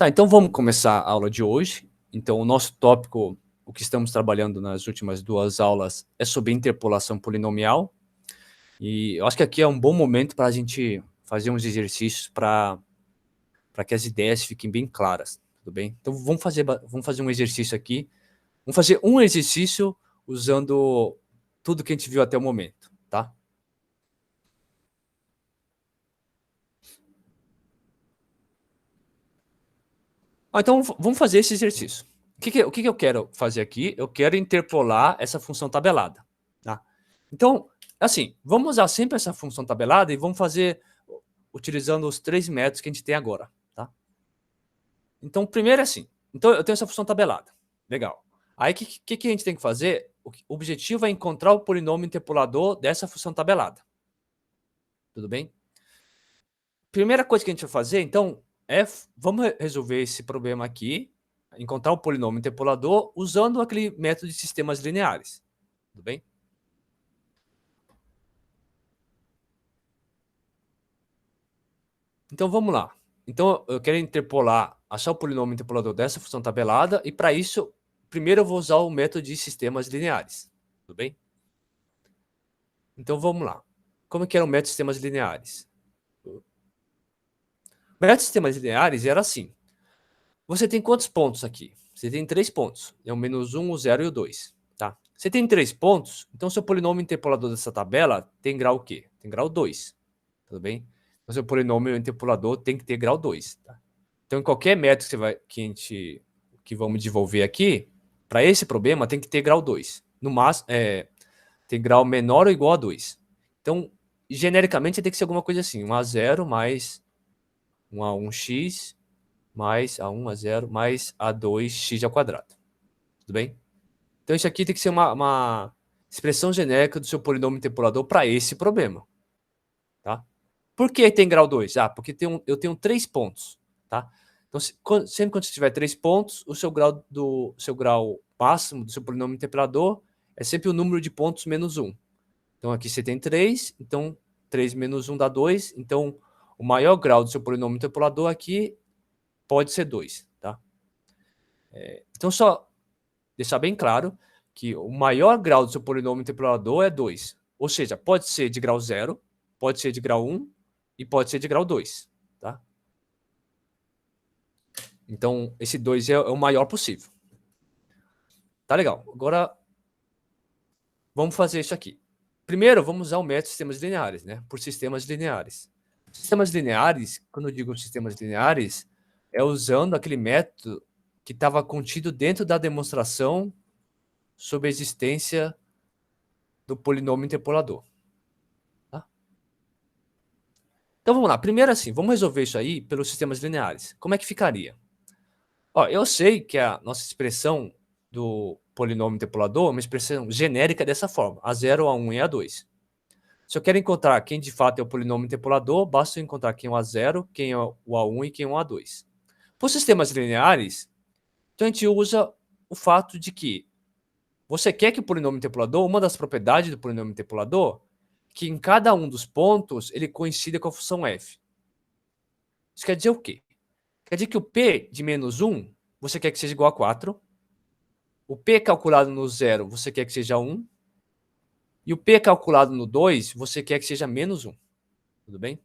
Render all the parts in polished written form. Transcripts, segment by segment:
Tá, então vamos começar a aula de hoje. Então, o nosso tópico, o que estamos trabalhando nas últimas 2 aulas, é sobre interpolação polinomial. E eu acho que aqui é um bom momento para a gente fazer uns exercícios para que as ideias fiquem bem claras, tudo bem? Então, vamos fazer um exercício aqui. Vamos fazer um exercício usando tudo que a gente viu até o momento, tá? Então, vamos fazer esse exercício. O que eu quero fazer aqui? Eu quero interpolar essa função tabelada, tá? Então, assim, vamos usar sempre essa função tabelada e vamos fazer utilizando os 3 métodos que a gente tem agora, tá? Então, primeiro é assim. Então, eu tenho essa função tabelada. Legal. Aí, o que a gente tem que fazer? O objetivo é encontrar o polinômio interpolador dessa função tabelada. Tudo bem? Primeira coisa que a gente vai fazer, então, vamos resolver esse problema aqui, encontrar o polinômio interpolador usando aquele método de sistemas lineares. Tudo bem? Então, vamos lá. Então, eu quero interpolar, achar o polinômio interpolador dessa função tabelada, e para isso, primeiro eu vou usar o método de sistemas lineares. Tudo bem? Então, vamos lá. Como que era o método de sistemas lineares? O método de sistemas lineares era assim. Você tem quantos pontos aqui? Você tem 3 pontos. É o -1, o 0 e o 2. Tá? Você tem 3 pontos, então seu polinômio interpolador dessa tabela tem grau o quê? Tem grau 2. Tudo bem? Então, seu polinômio interpolador tem que ter grau 2. Tá? Então, em qualquer método que vamos desenvolver aqui, para esse problema, tem que ter grau 2. No máximo, tem grau menor ou igual a 2. Então, genericamente, tem que ser alguma coisa assim. 1 a 0 mais 1 a 1x mais A1, A0, mais A2x ao quadrado. Tudo bem? Então, isso aqui tem que ser uma expressão genérica do seu polinômio interpolador para esse problema. Tá? Por que tem grau 2? Ah, porque eu tenho 3 pontos. Tá? Então, sempre quando você tiver 3 pontos, o seu grau máximo do seu polinômio interpolador é sempre o número de pontos menos 1. Então, aqui você tem 3, então 3 menos 1 dá 2. Então, o maior grau do seu polinômio interpolador aqui pode ser 2. Tá? Então, só deixar bem claro que o maior grau do seu polinômio interpolador é 2. Ou seja, pode ser de grau 0, pode ser de grau 1 e pode ser de grau 2. Tá? Então, esse 2 é o maior possível. Tá legal. Agora, vamos fazer isso aqui. Primeiro, vamos usar o método de sistemas lineares, né? Por sistemas lineares. Sistemas lineares, quando eu digo sistemas lineares, é usando aquele método que estava contido dentro da demonstração sobre a existência do polinômio interpolador. Tá? Então, vamos lá. Primeiro, assim, vamos resolver isso aí pelos sistemas lineares. Como é que ficaria? Ó, eu sei que a nossa expressão do polinômio interpolador é uma expressão genérica dessa forma, A0, A1 e A2. Se eu quero encontrar quem de fato é o polinômio interpolador, basta eu encontrar quem é o A0, quem é o A1 e quem é o A2. Por sistemas lineares, então a gente usa o fato de que você quer que o polinômio interpolador, uma das propriedades do polinômio interpolador, que em cada um dos pontos ele coincida com a função f. Isso quer dizer o quê? Quer dizer que o p de menos 1, você quer que seja igual a 4. O p calculado no 0, você quer que seja 1. E o p calculado no 2, você quer que seja menos 1. Tudo bem?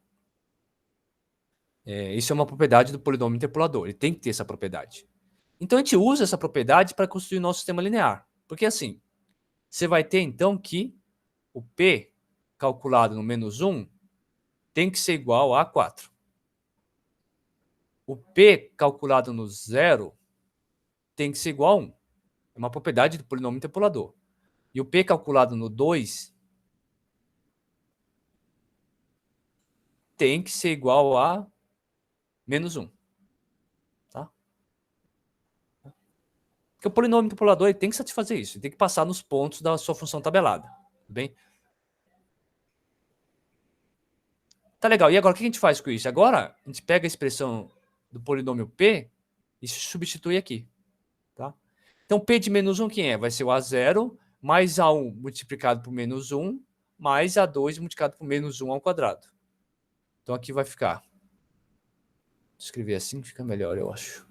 Isso é uma propriedade do polinômio interpolador. Ele tem que ter essa propriedade. Então, a gente usa essa propriedade para construir o nosso sistema linear. Porque assim, você vai ter então que o p calculado no menos 1 tem que ser igual a 4. O p calculado no 0 tem que ser igual a 1. É uma propriedade do polinômio interpolador. E o p calculado no 2 tem que ser igual a menos 1. Tá? Porque o polinômio interpolador ele tem que satisfazer isso. Ele tem que passar nos pontos da sua função tabelada. Tudo bem? Tá legal. E agora, o que a gente faz com isso? Agora, a gente pega a expressão do polinômio p e substitui aqui. Tá? Então, p de menos 1 quem é? Vai ser o A0 mais A1 multiplicado por menos 1 mais A2 multiplicado por menos 1 ao quadrado. Então, aqui vai ficar. Vou escrever assim, fica melhor, eu acho.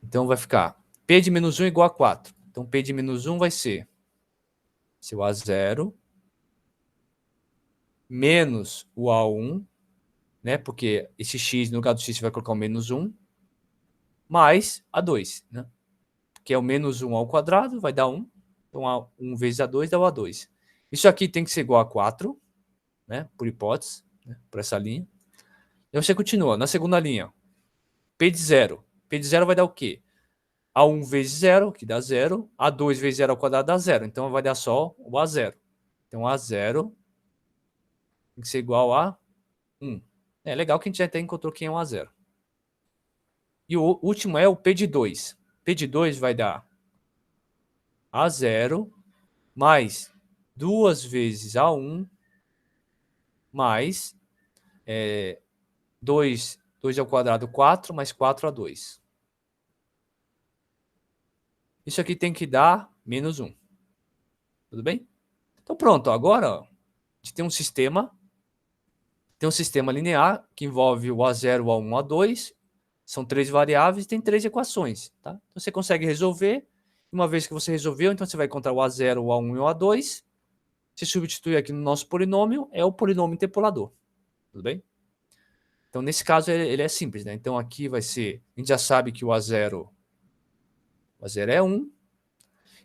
Então vai ficar P de menos 1 igual a 4. Então P de menos 1 vai ser seu A0 menos o A1, né? Porque esse x, no lugar do x, você vai colocar o menos 1, mais A2, né? Que é o menos 1 ao quadrado, vai dar 1. Então, 1 vezes A2 dá o A2. Isso aqui tem que ser igual a 4, né? Por hipótese, né? Por essa linha. E você continua. Na segunda linha, P de 0. P de 0 vai dar o quê? A1 vezes 0, que dá 0. A2 vezes 0 ao quadrado dá 0. Então, vai dar só o A0. Então, A0 tem que ser igual a 1. É legal que a gente já até encontrou quem é o A0. E o último é o P de 2. P de 2 vai dar A0 mais 2 vezes A1 mais 2 ao quadrado, 4, mais 4A2. Isso aqui tem que dar menos 1. Tudo bem? Então pronto, agora a gente tem um sistema linear que envolve o A0, o A1, o A2. São 3 variáveis e tem 3 equações. Tá? Então você consegue resolver. Uma vez que você resolveu, então você vai encontrar o A0, o A1 e o A2. Se substituir aqui no nosso polinômio, é o polinômio interpolador. Tudo bem? Então, nesse caso, ele é simples, né? Então, aqui vai ser... A gente já sabe que o A0 é 1.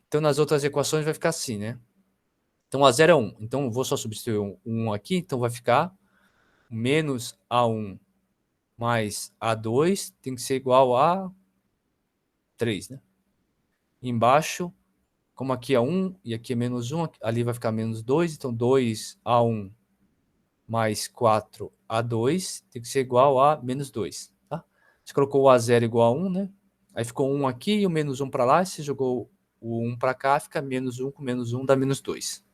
Então, nas outras equações vai ficar assim, né? Então, A0 é 1. Então, eu vou só substituir um 1 aqui. Então, vai ficar menos A1 mais A2 tem que ser igual a 3, né? Embaixo, como aqui é 1 e aqui é menos 1, ali vai ficar menos 2. Então, 2A1 mais 4A2 tem que ser igual a menos 2. Tá? Você colocou o A0 igual a 1, né? Aí ficou 1 aqui e o menos 1 para lá. Você jogou o 1 para cá, fica menos 1 com menos 1 dá menos 2.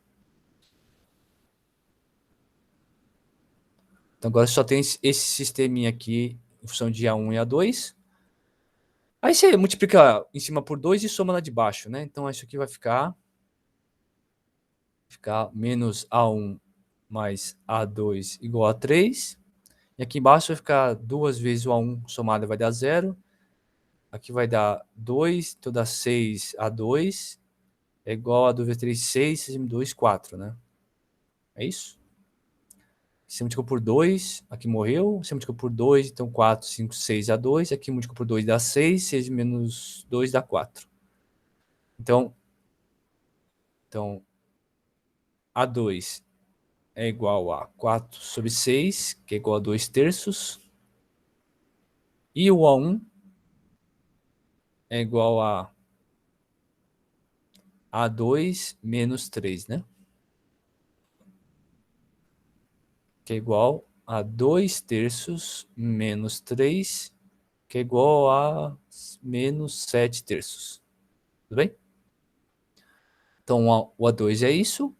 Então agora só tem esse sisteminha aqui em função de A1 e A2. Aí você multiplica em cima por 2 e soma lá de baixo, né? Então isso aqui vai ficar menos A1 mais A2 igual a 3. E aqui embaixo vai ficar 2 vezes o A1 somado vai dar 0. Aqui vai dar 2, então dá 6A2 é igual a 2 vezes 3, 6, 6 2, 4, né? É isso? Você multiplicou por 2, aqui morreu. Você multiplicou por 2, então 4, 5, 6A2. Aqui multiplicou por 2 dá 6, 6 menos 2 dá 4. Então A2 é igual a 4 sobre 6, que é igual a 2 terços. E o A1 é igual a A2 menos 3, né? Que é igual a 2 terços menos 3, que é igual a menos 7 terços. Tudo bem? Então, o A2 é isso.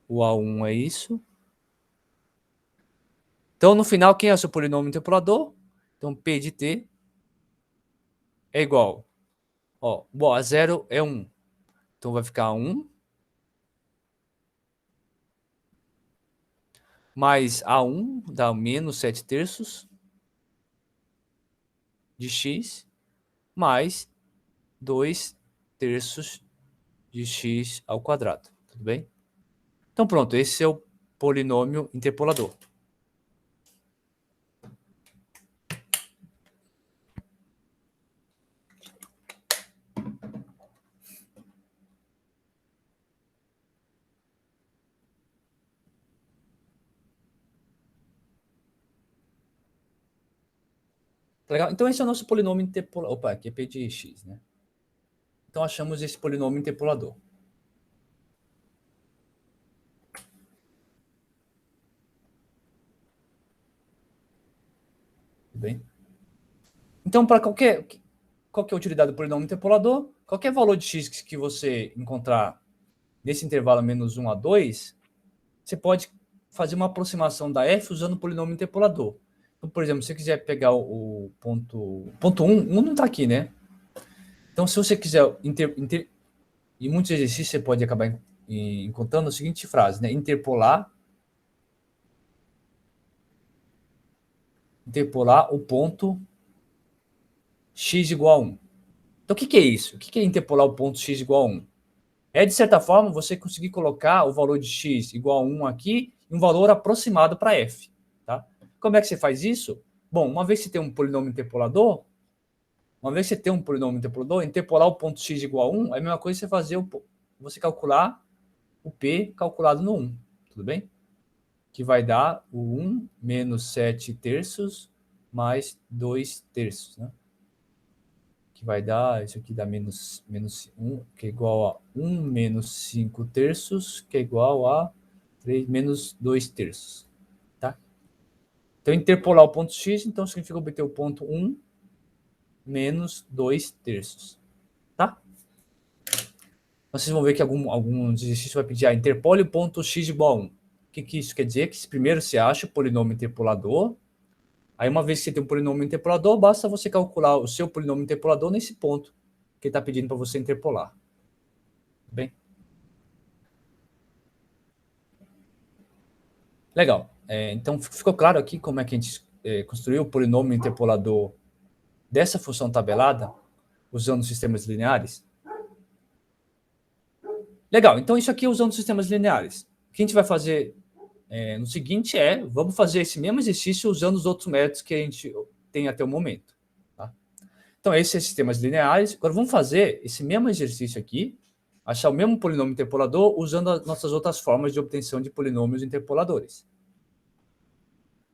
O A1 é isso. Então, no final, quem é o seu polinômio interpolador? Então, P de T é igual. Ó, o A0 é 1. Então, vai ficar 1 mais A1 dá menos 7 terços de x mais 2 terços de x ao quadrado. Tudo bem? Então, pronto. Esse é o polinômio interpolador. Tá legal? Então, esse é o nosso polinômio interpolador. Opa, aqui é P de x, né? Então, achamos esse polinômio interpolador. Tudo bem? Então, para qual que é a utilidade do polinômio interpolador? Qualquer valor de x que você encontrar nesse intervalo menos 1 a 2, você pode fazer uma aproximação da f usando o polinômio interpolador. Então, por exemplo, se você quiser pegar o ponto 1 não está aqui, né? Então, se você quiser em muitos exercícios você pode acabar encontrando a seguinte frase, né? Interpolar o ponto x igual a 1. Então, o que é isso? O que é interpolar o ponto x igual a 1? É, de certa forma, você conseguir colocar o valor de x igual a 1 aqui e um valor aproximado para f. Tá? Como é que você faz isso? Bom, uma vez que você tem um polinômio interpolador, interpolar o ponto x igual a 1 é a mesma coisa que você calcular o p calculado no 1. Tudo bem? Que vai dar o 1 menos 7 terços mais 2 terços, né? Que vai dar, isso aqui dá menos 1, que é igual a 1 menos 5 terços, que é igual a 3 menos 2 terços. Tá? Então, interpolar o ponto x, então significa obter o ponto 1 menos 2 terços. Tá? Vocês vão ver que algum exercício vai pedir, interpole o ponto x igual a 1. O que isso quer dizer? Que primeiro você acha o polinômio interpolador. Aí, uma vez que você tem um polinômio interpolador, basta você calcular o seu polinômio interpolador nesse ponto que ele está pedindo para você interpolar. Bem? Legal. Então, ficou claro aqui como é que a gente construiu o polinômio interpolador dessa função tabelada, usando sistemas lineares? Legal. Então, isso aqui usando sistemas lineares. O que a gente vai fazer no seguinte vamos fazer esse mesmo exercício usando os outros métodos que a gente tem até o momento. Tá? Então, esses são sistemas lineares. Agora, vamos fazer esse mesmo exercício aqui, achar o mesmo polinômio interpolador usando as nossas outras formas de obtenção de polinômios interpoladores.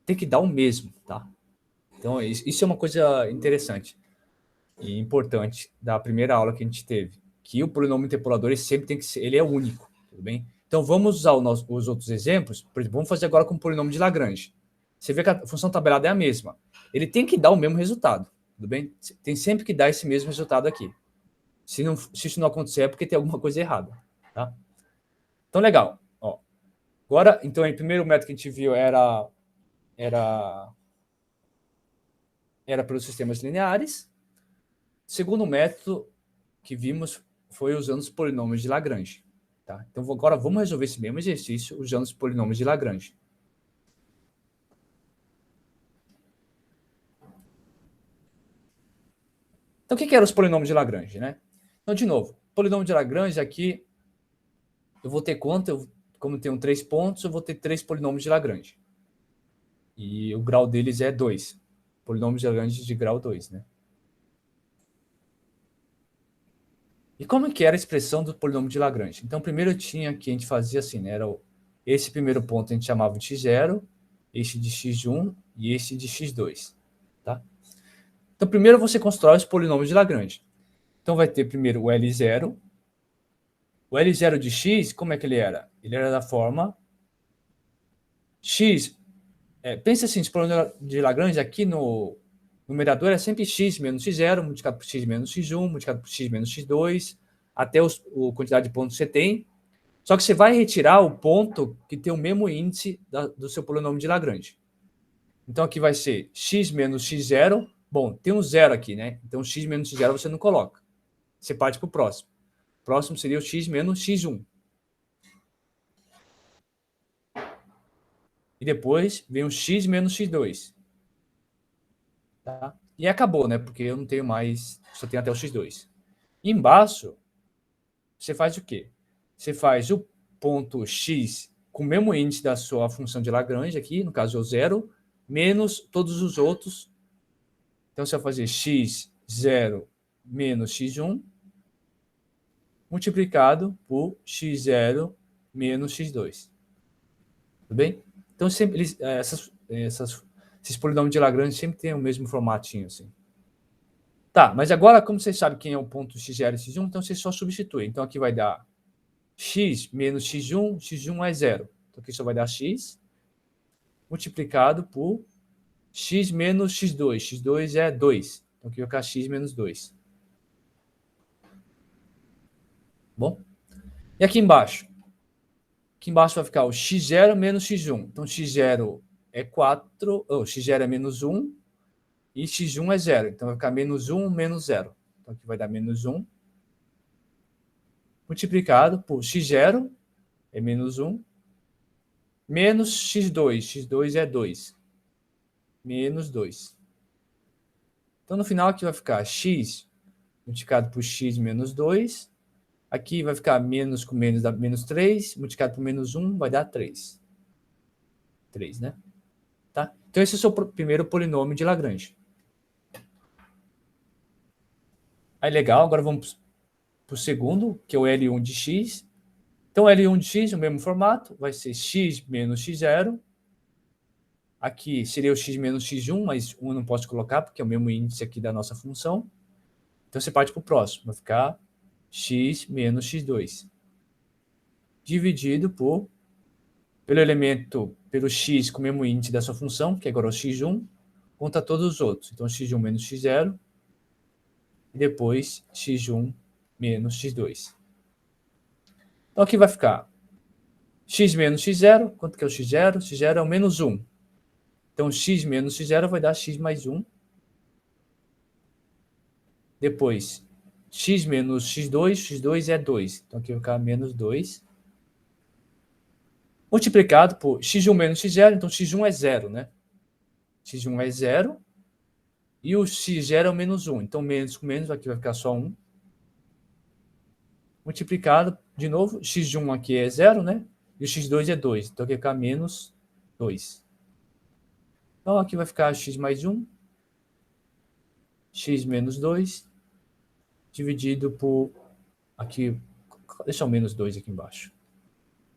Tem que dar o mesmo, tá? Então, isso é uma coisa interessante e importante da primeira aula que a gente teve, que o polinômio interpolador ele sempre tem que ser, ele é único, tudo bem? Então, vamos usar os outros exemplos. Por exemplo, vamos fazer agora com o polinômio de Lagrange. Você vê que a função tabelada é a mesma. Ele tem que dar o mesmo resultado, tudo bem? Tem sempre que dar esse mesmo resultado aqui. Se isso não acontecer, é porque tem alguma coisa errada, tá? Então, legal. Ó, agora, então, o primeiro método que a gente viu era pelos sistemas lineares. O segundo método que vimos foi usando os polinômios de Lagrange. Tá? Então, agora vamos resolver esse mesmo exercício usando os polinômios de Lagrange. Então, o que eram os polinômios de Lagrange? Né? Então, de novo, polinômio de Lagrange aqui, eu vou ter quanto? Como tenho 3 pontos, eu vou ter 3 polinômios de Lagrange. E o grau deles é 2. Polinômios de Lagrange de grau 2. Né? E como que era a expressão do polinômio de Lagrange? Então, primeiro a gente fazia assim, né? Esse primeiro ponto a gente chamava de x0, esse de x1 e esse de x2. Tá? Então, primeiro você constrói os polinômios de Lagrange. Então, vai ter primeiro o L0. O L0 de x, como é que ele era? Ele era da forma x. Pensa assim, esse polinômio de Lagrange aqui no numerador é sempre x menos x0, multiplicado por x menos x1, multiplicado por x menos x2, até a quantidade de pontos que você tem. Só que você vai retirar o ponto que tem o mesmo índice do seu polinômio de Lagrange. Então, aqui vai ser x menos x0. Bom, tem um zero aqui, né? Então, x menos x0 você não coloca. Você parte para o próximo. O próximo seria o x menos x1. E depois vem o x menos x2. Tá? E acabou, né? Porque eu não tenho mais... Só tenho até o x2. E embaixo, você faz o quê? Você faz o ponto x com o mesmo índice da sua função de Lagrange aqui, no caso é o zero, menos todos os outros. Então, você vai fazer x0 menos x1 multiplicado por x0 menos x2. Tudo bem? Então, sempre esses polinômios de Lagrange sempre têm o mesmo formatinho. Assim. Tá, mas agora, como vocês sabem quem é o ponto x0 e x1, então vocês só substituem. Então, aqui vai dar x menos x1, x1 é zero. Então, aqui só vai dar x multiplicado por x menos x2. x2 é 2. Então, aqui vai ficar x menos 2. Bom? E aqui embaixo? Aqui embaixo vai ficar o x0 menos x1. Então, x0 é 4, x0 é menos 1 e x1 é 0. Então, vai ficar menos 1 menos 0. Então, aqui vai dar menos 1 multiplicado por x0 é menos 1 menos x2. x2 é 2. Menos 2. Então, no final, aqui vai ficar x multiplicado por x menos 2. Aqui vai ficar menos com menos dá menos 3. Multiplicado por menos 1 vai dar 3. 3, né? Tá? Então, esse é o seu primeiro polinômio de Lagrange. Aí, legal. Agora vamos para o segundo, que é o L1 de x. Então, L1 de x, o mesmo formato, vai ser x menos x0. Aqui seria o x menos x1, mas 1 eu não posso colocar, porque é o mesmo índice aqui da nossa função. Então, você parte para o próximo. Vai ficar x menos x2. Dividido pelo elemento, pelo x com o mesmo índice da sua função, que é igual ao x1, conta todos os outros. Então, x1 menos x0. E depois x1 menos x2. Então, aqui vai ficar x menos x0. Quanto que é o x0? X0 é o menos 1. Então, x menos x0 vai dar x mais 1. Depois, x menos x2. X2 é 2. Então, aqui vai ficar menos 2. Multiplicado por x1 menos x0. Então, x1 é 0, né? x1 é 0. E o x0 é o menos 1. Então, menos com menos, aqui vai ficar só 1. Multiplicado, de novo, x1 aqui é 0, né? E o x2 é 2. Então, aqui vai ficar menos 2. Então, aqui vai ficar x mais 1. X menos 2. Dividido por... Aqui, deixa o menos 2 aqui embaixo.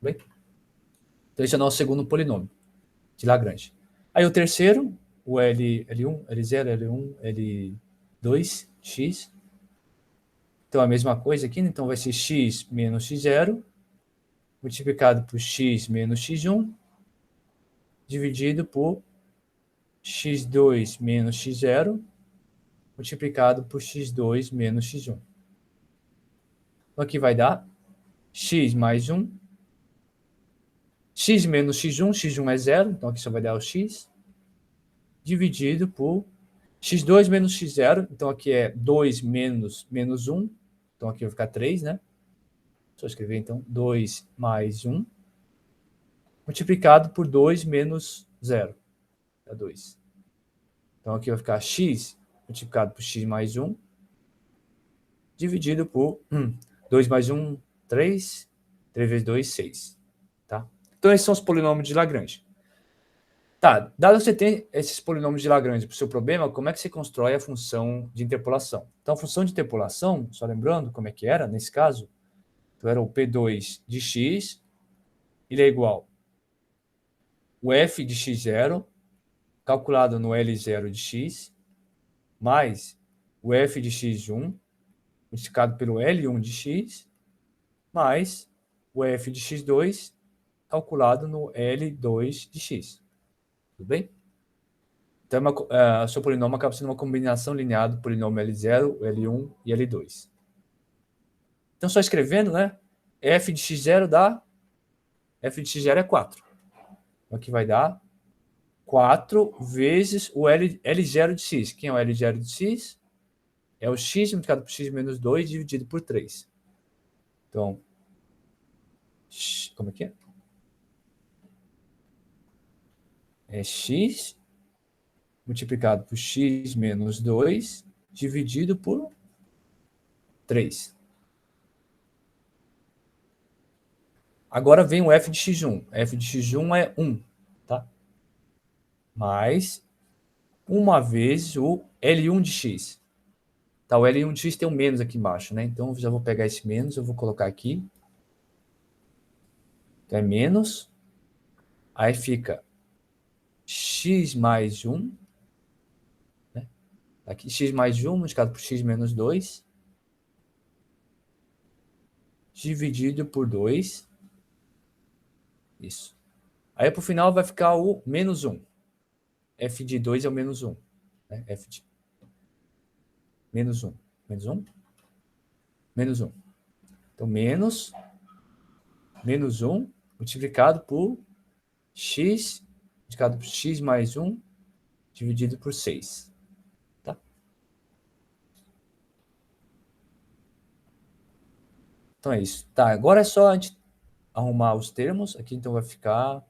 Bem? Então, esse é o nosso segundo polinômio de Lagrange. Aí, o terceiro, o L1, L0, L1, L2, x. Então, a mesma coisa aqui, então vai ser x menos x0, multiplicado por x menos x1, dividido por x2 menos x0, multiplicado por x2 menos x1. Então, aqui vai dar x mais 1, x menos x1, x1 é 0, então aqui só vai dar o x, dividido por x2 menos x0, então aqui é 2 menos 1, então aqui vai ficar 3, né? Só escrever, então, 2 mais 1, multiplicado por 2 menos 0, é 2. Então, aqui vai ficar x multiplicado por x mais 1, dividido por 2 mais 1, 3, 3 vezes 2, 6. Tá? Então, esses são os polinômios de Lagrange. Tá, dado que você tem esses polinômios de Lagrange para o seu problema, como é que você constrói a função de interpolação? Então, a função de interpolação, só lembrando como é que era nesse caso, então era o P2 de x, ele é igual o f de x0, calculado no L0 de x, mais o f de x1, multiplicado pelo L1 de x, mais o f de x2, calculado no L2 de x. Tudo bem? Então, o seu polinômio acaba sendo uma combinação linear do polinômio L0, L1 e L2. Então, só escrevendo, né? F de x0 dá... F de x0 é 4. Então, aqui vai dar 4 vezes o L0 de x. Quem é o L0 de x? É o x multiplicado por x menos 2 dividido por 3. Então, como é que é? É x multiplicado por x menos 2 dividido por 3. Agora vem o f de x1. F de x1 é 1, tá? Mais uma vez o L1 de x. Tá, o L1 de x tem um menos aqui embaixo, né? Então, eu já vou pegar esse menos, eu vou colocar aqui. Então, é menos. Aí fica x mais 1. Né? Aqui, x mais 1 multiplicado por x menos 2. Dividido por 2. Isso. Aí, para o final, vai ficar o menos 1. F de 2 é o menos 1. Né? F de menos 1. Menos 1? Menos 1. Então, menos 1 multiplicado por x, multiplicado por x mais 1, dividido por 6. Tá? Então, é isso. Tá, agora é só a gente arrumar os termos. Aqui, então, vai ficar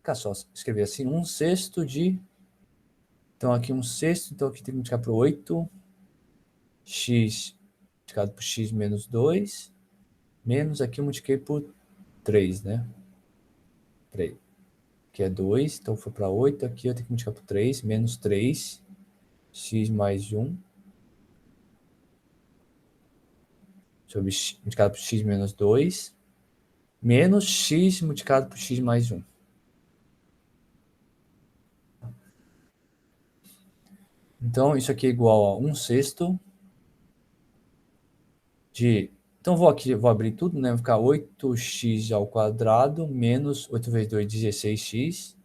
ficar só escrever assim, 1/6 de... Então, aqui 1/6, então aqui tem que multiplicar por 8, x multiplicado por x menos 2, menos aqui eu multipliquei por 3, né? 3, que é 2, então foi para 8, aqui eu tenho que multiplicar por 3, menos 3, x mais 1, sobre x multiplicado por x menos 2, menos x multiplicado por x mais 1. Então, isso aqui é igual a 1/6 de... Então, vou abrir tudo, né? Vai ficar 8x ao quadrado menos 8 vezes 2, 16x.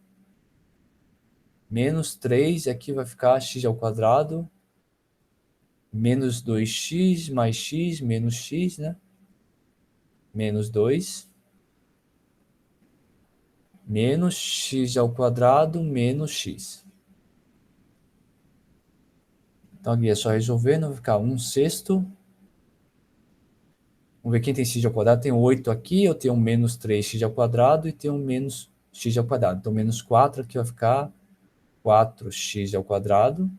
Menos 3, aqui vai ficar x ao quadrado. Menos 2x mais x, menos x, né? Menos 2. Menos x ao quadrado, menos x. Então, aqui é só resolvendo, vai ficar 1/6. Vamos ver quem tem x ao quadrado. Tem 8 aqui, eu tenho menos 3x ao quadrado e tenho menos x ao quadrado. Então, menos 4 aqui vai ficar 4x ao quadrado.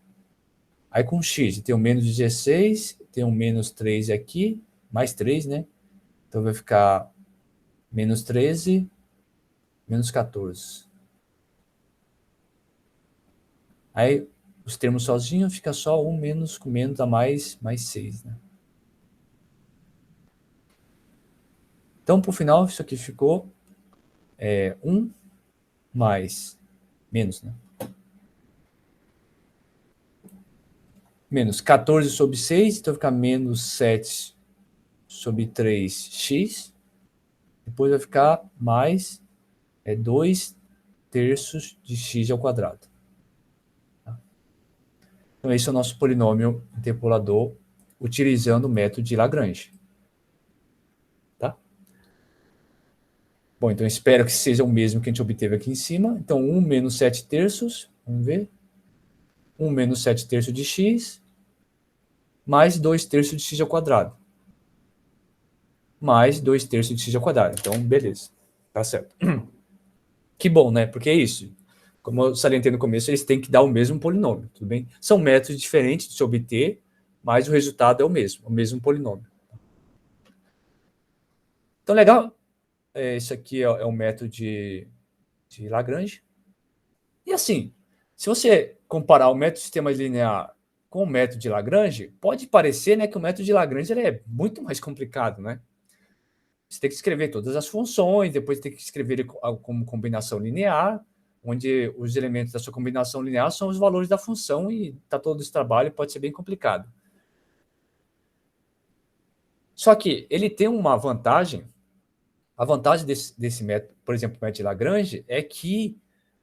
Aí com x, eu tenho menos 16, tenho menos 3 aqui, mais 3, né? Então, vai ficar menos 13, menos 14. Aí, os termos sozinhos, fica só 1 menos com menos a mais 6, né? Então, por final, isso aqui ficou 1 mais menos, né? Menos 14 sobre 6, então vai ficar menos 7 sobre 3x. Depois vai ficar mais 2 terços de x ao quadrado. Então, esse é o nosso polinômio interpolador utilizando o método de Lagrange. Tá? Bom, então espero que seja o mesmo que a gente obteve aqui em cima. Então, 1 menos 7 terços, vamos ver. 1 menos 7 terços de x, mais 2 terços de x ao quadrado. Mais 2 terços de x ao quadrado. Então, beleza. Tá certo. Que bom, né? Porque é isso. Como eu salientei no começo, eles têm que dar o mesmo polinômio, tudo bem? São métodos diferentes de se obter, mas o resultado é o mesmo polinômio. Então, legal. Esse aqui é o método de Lagrange. E assim, se você comparar o método de sistema linear com o método de Lagrange, pode parecer, né, que o método de Lagrange ele é muito mais complicado, né? Você tem que escrever todas as funções, depois tem que escrever ele como combinação linear, onde os elementos da sua combinação linear são os valores da função e todo esse trabalho pode ser bem complicado. Só que ele tem uma vantagem. A vantagem desse método, por exemplo, o método de Lagrange, é que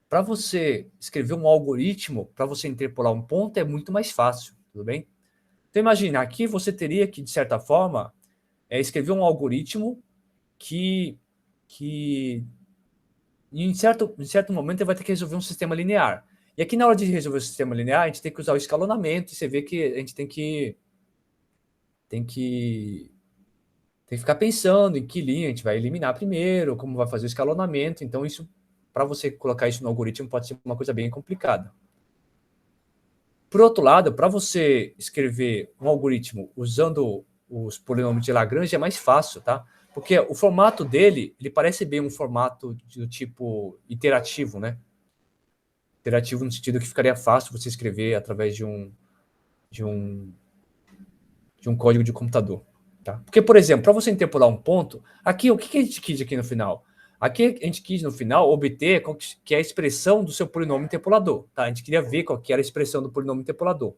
para você escrever um algoritmo, para você interpolar um ponto, é muito mais fácil, tudo bem? Então, imagina, aqui você teria que, de certa forma, escrever um algoritmo que em certo momento ele vai ter que resolver um sistema linear. E aqui, na hora de resolver o sistema linear, a gente tem que usar o escalonamento, e você vê que a gente tem que ficar pensando em que linha a gente vai eliminar primeiro, como vai fazer o escalonamento. Então, isso, para você colocar isso no algoritmo, pode ser uma coisa bem complicada. Por outro lado, para você escrever um algoritmo usando os polinômios de Lagrange é mais fácil, tá? Porque o formato dele, ele parece bem um formato do tipo iterativo, né? Iterativo no sentido que ficaria fácil você escrever através de um código de computador. Tá? Porque, por exemplo, para você interpolar um ponto, aqui o que a gente quis aqui no final? Aqui a gente quis no final obter que é a expressão do seu polinômio interpolador. Tá? A gente queria ver qual que era a expressão do polinômio interpolador.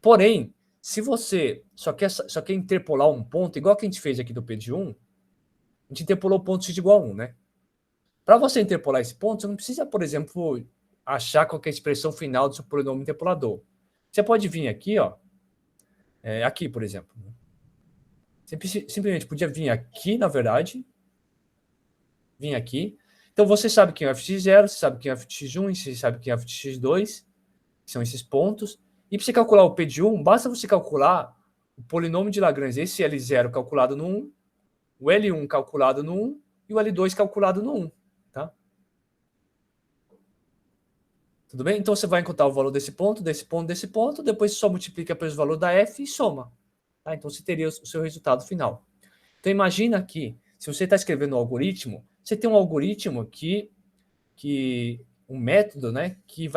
Porém, se você só quer interpolar um ponto, igual que a gente fez aqui do P de 1, a gente interpolou o ponto x igual a 1, né? Para você interpolar esse ponto, você não precisa, por exemplo, achar qual que é a expressão final do seu polinômio interpolador. Você pode vir aqui, ó, aqui, por exemplo. Você simplesmente podia vir aqui, na verdade, vir aqui. Então, você sabe quem é o fx0, você sabe quem é o fx1, você sabe quem é o fx2, que são esses pontos. E para você calcular o P de 1, basta você calcular o polinômio de Lagrange, esse L0 calculado no 1, o L1 calculado no 1 e o L2 calculado no 1. Tá? Tudo bem? Então, você vai encontrar o valor desse ponto, desse ponto, desse ponto, depois só multiplica pelo valor da f e soma. Tá? Então, você teria o seu resultado final. Então, imagina que, se você está escrevendo um algoritmo, você tem um algoritmo um método, né, que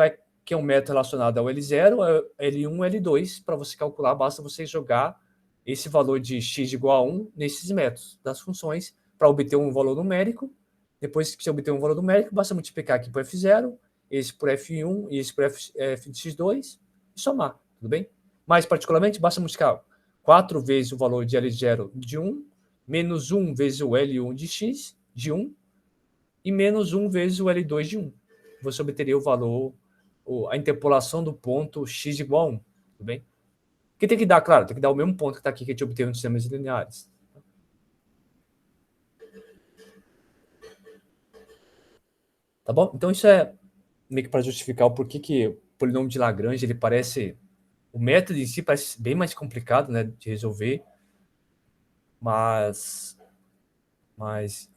é um método relacionado ao L0, L1, L2, para você calcular, basta você jogar esse valor de x igual a 1 nesses métodos das funções para obter um valor numérico. Depois que você obter um valor numérico, basta multiplicar aqui por f0, esse por f1 e esse por f de x2 e somar, tudo bem? Mais particularmente, basta multiplicar 4 vezes o valor de L0 de 1, menos 1 vezes o L1 de x de 1, e menos 1 vezes o L2 de 1. Você obteria o valor, a interpolação do ponto x igual a 1, tudo bem? Que tem que dar, claro, tem que dar o mesmo ponto que está aqui que a gente obteve nos sistemas lineares. Tá bom? Então, isso é meio que para justificar o porquê que o polinômio de Lagrange, ele parece... O método em si parece bem mais complicado, né, de resolver, mas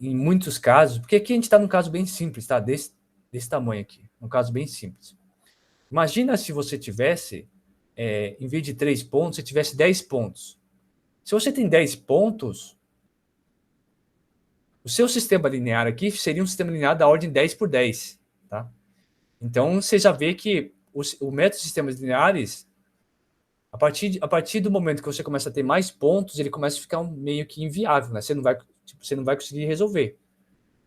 em muitos casos... Porque aqui a gente está num caso bem simples, tá? Desse tamanho aqui. Um caso bem simples. Imagina se você tivesse, em vez de 3 pontos, você tivesse 10 pontos. Se você tem 10 pontos, o seu sistema linear aqui seria um sistema linear da ordem 10 por 10. Tá? Então, você já vê que o método de sistemas lineares, a partir do momento que você começa a ter mais pontos, ele começa a ficar meio que inviável. Né? Você não vai conseguir resolver.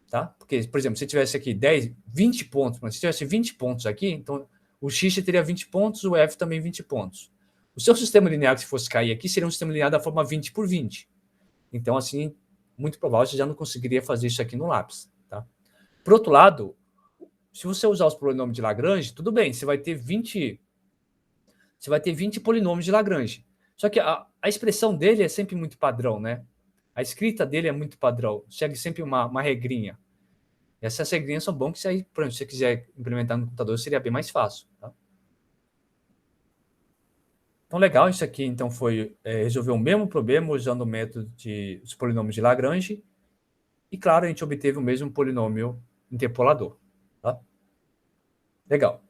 Tá? Porque, por exemplo, se tivesse aqui 10, 20 pontos, mas se tivesse 20 pontos aqui, então o x teria 20 pontos, o f também 20 pontos. O seu sistema linear, se fosse cair aqui, seria um sistema linear da forma 20 por 20. Então, assim, muito provável você já não conseguiria fazer isso aqui no lápis. Tá? Por outro lado, se você usar os polinômios de Lagrange, tudo bem, você vai ter 20 polinômios de Lagrange. Só que a expressão dele é sempre muito padrão, né? A escrita dele é muito padrão, segue sempre uma regrinha. Essas regrinhas são bons que, se você quiser implementar no computador, seria bem mais fácil. Tá? Então, legal, isso aqui então foi resolver o mesmo problema usando o método dos polinômios de Lagrange. E, claro, a gente obteve o mesmo polinômio interpolador. Tá? Legal.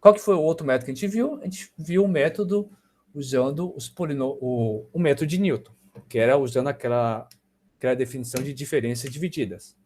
Qual que foi o outro método que a gente viu? A gente viu o método usando o método de Newton, que era usando aquela definição de diferenças divididas.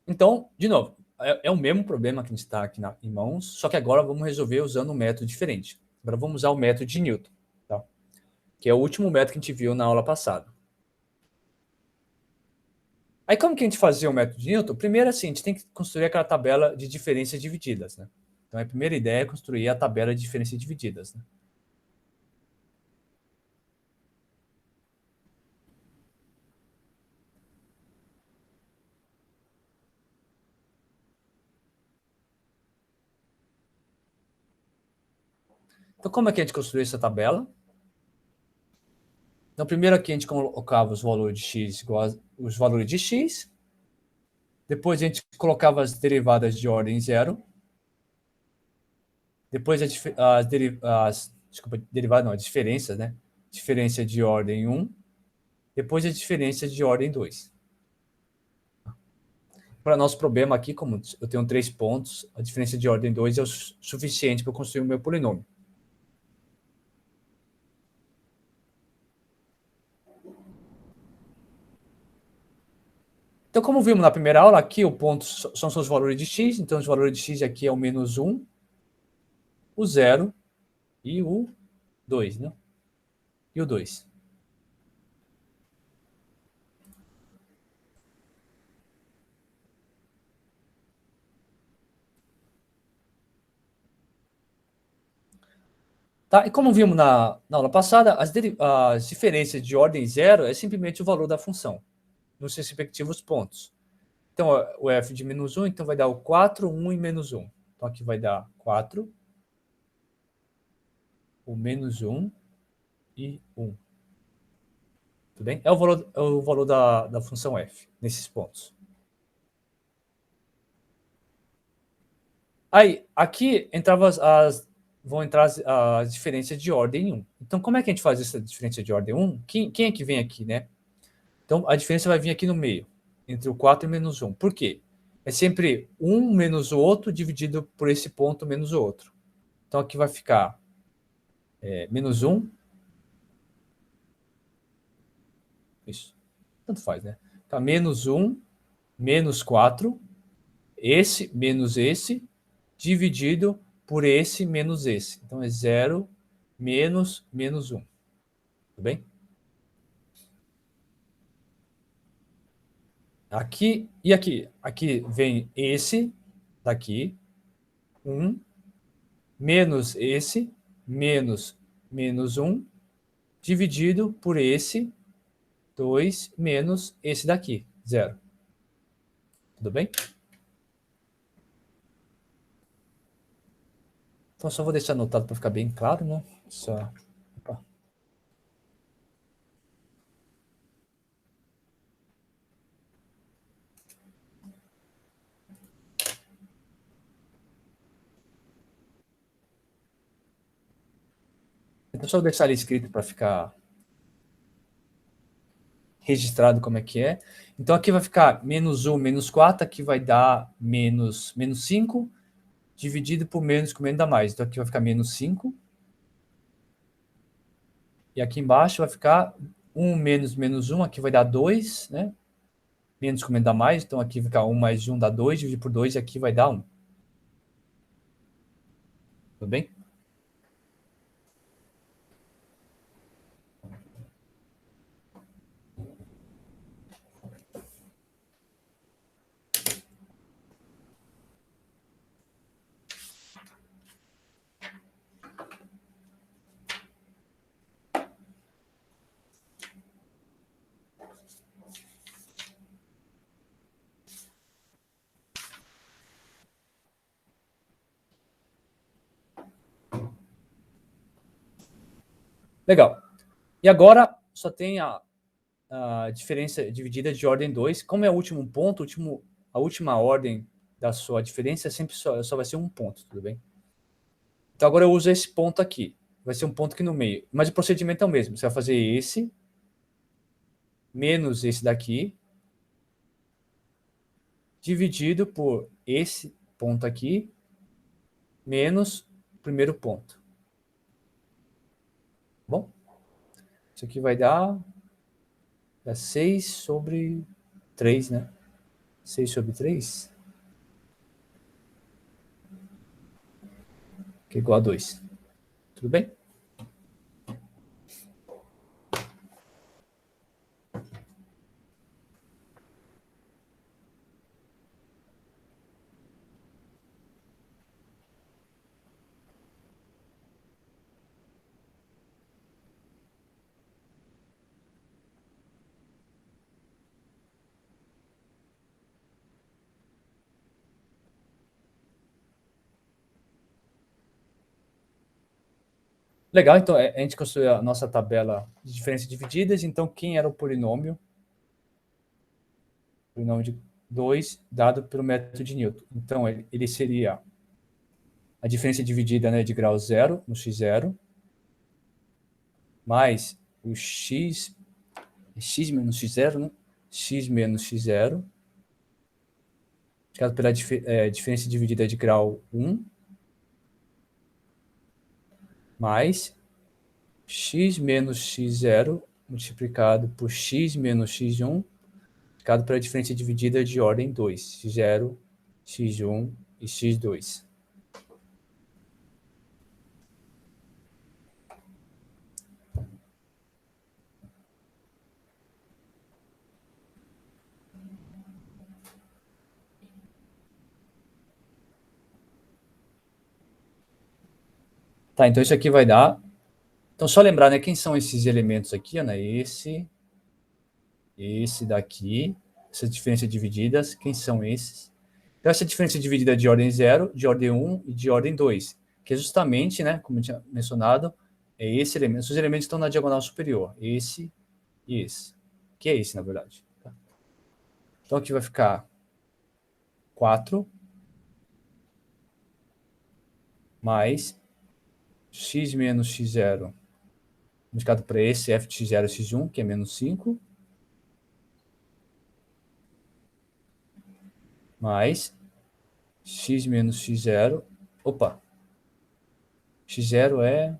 Então, de novo, é o mesmo problema que a gente está aqui em mãos, só que agora vamos resolver usando um método diferente. Agora vamos usar o método de Newton, tá? Que é o último método que a gente viu na aula passada. Aí como que a gente fazia o método de Newton? Primeiro, assim, a gente tem que construir aquela tabela de diferenças divididas, né? Então, a primeira ideia é construir a tabela de diferenças divididas, né? Então, como é que a gente construiu essa tabela? Então, primeiro aqui a gente colocava os valores de x igual os valores de x. Depois a gente colocava as derivadas de ordem zero. Depois as diferenças, né? Diferença de ordem 1. Depois a diferença de ordem 2. Para nosso problema aqui, como eu tenho 3 pontos, a diferença de ordem 2 é o suficiente para construir o meu polinômio. Então, como vimos na primeira aula, aqui o ponto são os valores de x. Então, os valores de x aqui é o menos 1, o 0 e o 2, né? E o 2. Tá? E como vimos na aula passada, as diferenças de ordem zero é simplesmente o valor da função nos seus respectivos pontos. Então, o f de menos 1, então vai dar o 4, 1 e menos 1. Então, aqui vai dar 4, o menos 1 e 1. Tudo bem? É o valor da função f, nesses pontos. Aí, aqui entrava vão entrar as diferenças de ordem 1. Então, como é que a gente faz essa diferença de ordem 1? Quem é que vem aqui, né? Então, a diferença vai vir aqui no meio, entre o 4 e menos 1. Por quê? É sempre 1 menos o outro dividido por esse ponto menos o outro. Então, aqui vai ficar menos 1. Isso. Tanto faz, né? Tá menos 1, menos 4, esse menos esse, dividido por esse menos esse. Então, é 0 menos 1. Tudo bem? Aqui e aqui. Aqui vem esse daqui, 1, menos esse, menos 1, dividido por esse, 2, menos esse daqui, 0. Tudo bem? Então, só vou deixar anotado para ficar bem claro, né? Só. Opa. Então, só vou deixar ele escrito para ficar registrado como é que é. Então, aqui vai ficar menos 1, menos 4, aqui vai dar menos 5, dividido por menos com menos dá mais. Então, aqui vai ficar menos 5. E aqui embaixo vai ficar 1 menos 1, aqui vai dar 2, né? Menos com menos dá mais, então aqui vai ficar 1 mais 1 dá 2, dividido por 2, e aqui vai dar 1. Tudo bem? Legal. E agora só tem a diferença dividida de ordem 2. Como é o último ponto, a última ordem da sua diferença sempre só vai ser um ponto, tudo bem? Então agora eu uso esse ponto aqui. Vai ser um ponto aqui no meio. Mas o procedimento é o mesmo. Você vai fazer esse, menos esse daqui, dividido por esse ponto aqui, menos o primeiro ponto. Bom? Isso aqui vai dar 6 sobre 3, né? 6 sobre 3, que é igual a 2. Tudo bem? Legal, então a gente construiu a nossa tabela de diferenças divididas. Então, quem era o polinômio? Polinômio de 2 dado pelo método de Newton. Então, ele seria a diferença dividida, né, de grau 0 no x0, mais o x menos x0, né? X menos x0, multiplicado pela diferença dividida de grau 1, mais x menos x0 multiplicado por x menos x1, multiplicado pela diferença dividida de ordem 2, x0, x1 e x2. Tá, então isso aqui vai dar... Então, só lembrar, né, quem são esses elementos aqui, né? Esse daqui, essas diferenças divididas, quem são esses? Então, essa diferença dividida de ordem 0, de ordem 1 e de ordem 2, que é justamente, né, como eu tinha mencionado, é esse elemento. Os elementos estão na diagonal superior, esse e esse, que é esse, na verdade. Tá? Então, aqui vai ficar 4 mais x menos x0 multiplicado por esse f de x0 e x1, que é menos 5, mais x menos x0, opa, x0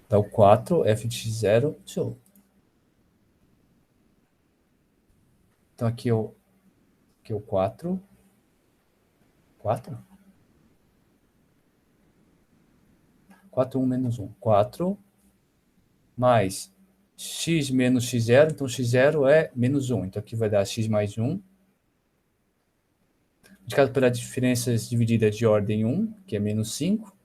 dá o 4, f de x0, show. Então aqui é o 4, 4? 4, 1 menos 1, 4, mais x menos x0, então x0 é menos 1, então aqui vai dar x mais 1, multiplicado pelas diferenças divididas de ordem 1, que é menos 5,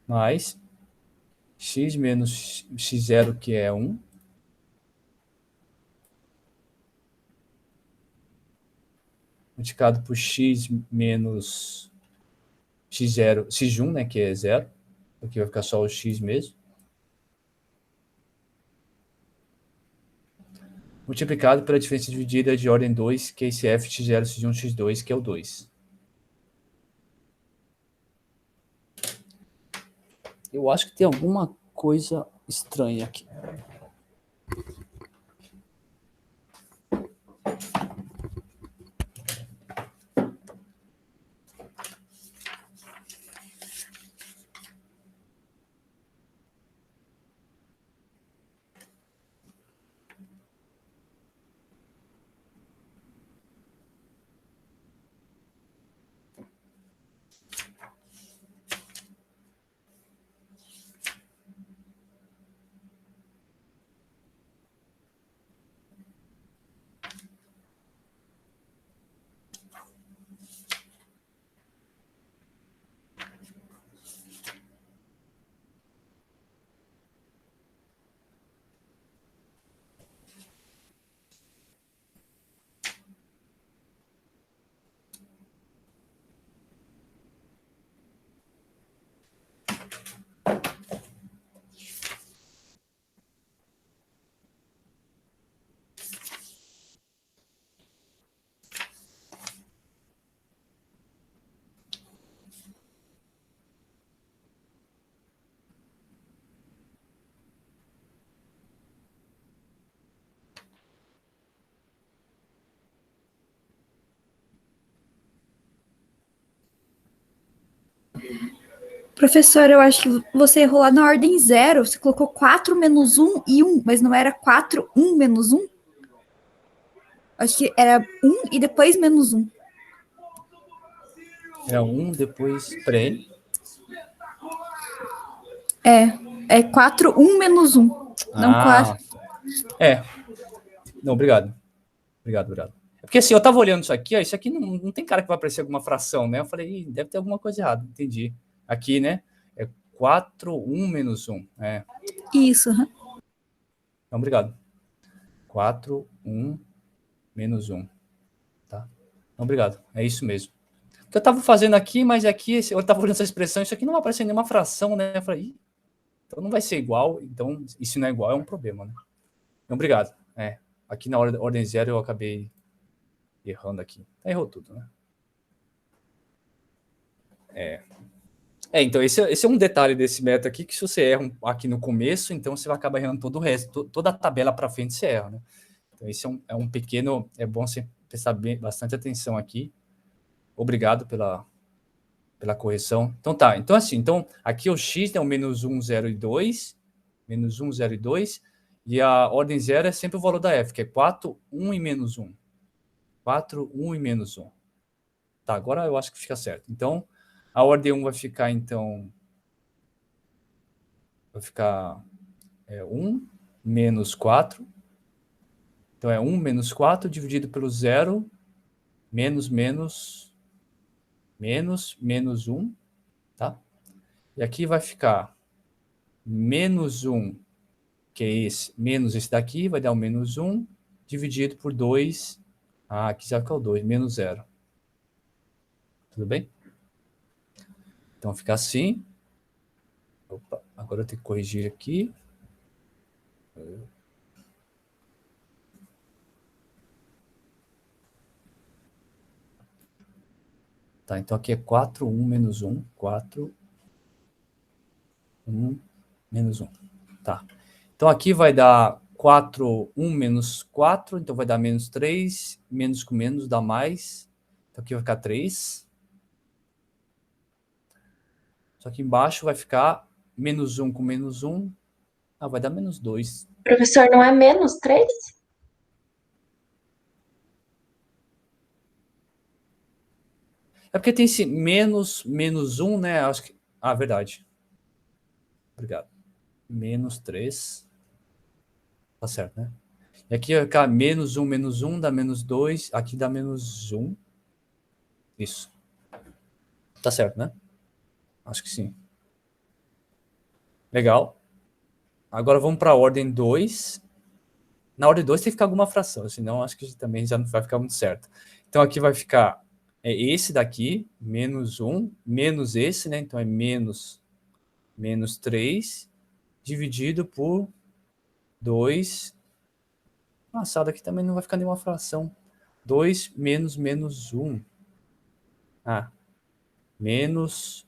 mais x menos x0, que é 1, multiplicado por x menos x0, x1, né, que é 0, aqui vai ficar só o x mesmo, multiplicado pela diferença dividida de ordem 2, que é esse f x0, x1, x2, que é o 2. Eu acho que tem alguma coisa estranha aqui. Professor, eu acho que você errou lá na ordem 0. Você colocou 4 menos 1 e 1, mas não era 4, 1 menos 1? Acho que era 1 e depois menos 1. Era 1, depois... Peraí. É 4, 1 menos 1. Não 4. É. Não, obrigado. Obrigado. É porque assim, eu tava olhando isso aqui, ó, isso aqui não tem cara que vai aparecer alguma fração, né? Eu falei, deve ter alguma coisa errada, entendi. Aqui, né? É 4, 1 menos 1. É. Isso. Então, obrigado. 4, 1 menos 1. Tá? Então, obrigado. É isso mesmo. O que eu tava fazendo aqui, mas aqui, eu tava olhando essa expressão, isso aqui não vai aparecer nenhuma fração, né? Eu falei, então não vai ser igual, então, e se não é igual, é um problema, né? Então, obrigado. Aqui na ordem 0 eu acabei errando aqui. Errou tudo, né? Então esse é um detalhe desse método aqui, que se você erra aqui no começo, então você vai acabar errando todo o resto, toda a tabela para frente você erra, né? Então esse é um pequeno, é bom você prestar bastante atenção aqui. Obrigado pela correção. Então tá, então assim, então aqui o x é o menos 1, 0 e 2, menos 1, 0 e 2, e a ordem 0 é sempre o valor da f, que é 4, 1 e menos 1. 4, 1 e menos 1. Tá, agora eu acho que fica certo. Então, a ordem 1 vai ficar, então, 1 menos 4. Então, é 1 menos 4 dividido pelo 0, menos 1, tá? E aqui vai ficar menos 1, que é esse, menos esse daqui, vai dar o menos 1, dividido por 2. Aqui já fica o 2, menos 0. Tudo bem? Então, fica assim. Opa, agora eu tenho que corrigir aqui. Tá, então aqui é 4, 1, menos 1. 4, 1, menos 1. Tá. Então aqui vai dar 4, 1 menos 4, então vai dar menos 3, menos com menos dá mais. Então aqui vai ficar 3. Só que embaixo vai ficar menos 1 com menos 1. Ah, vai dar menos 2. Professor, não é menos 3? É porque tem esse menos 1, né? Acho que... Ah, verdade. Obrigado. Menos 3. Tá certo, né? E aqui vai ficar menos 1 dá menos 2. Aqui dá menos 1. Isso. Tá certo, né? Acho que sim. Legal. Agora vamos para a ordem 2. Na ordem 2 tem que ficar alguma fração, senão acho que também já não vai ficar muito certo. Então aqui vai ficar esse daqui, menos 1, menos esse, né? Então é menos 3, dividido por 2. Nossa, daqui também não vai ficar nenhuma fração. 2 menos 1. Ah, menos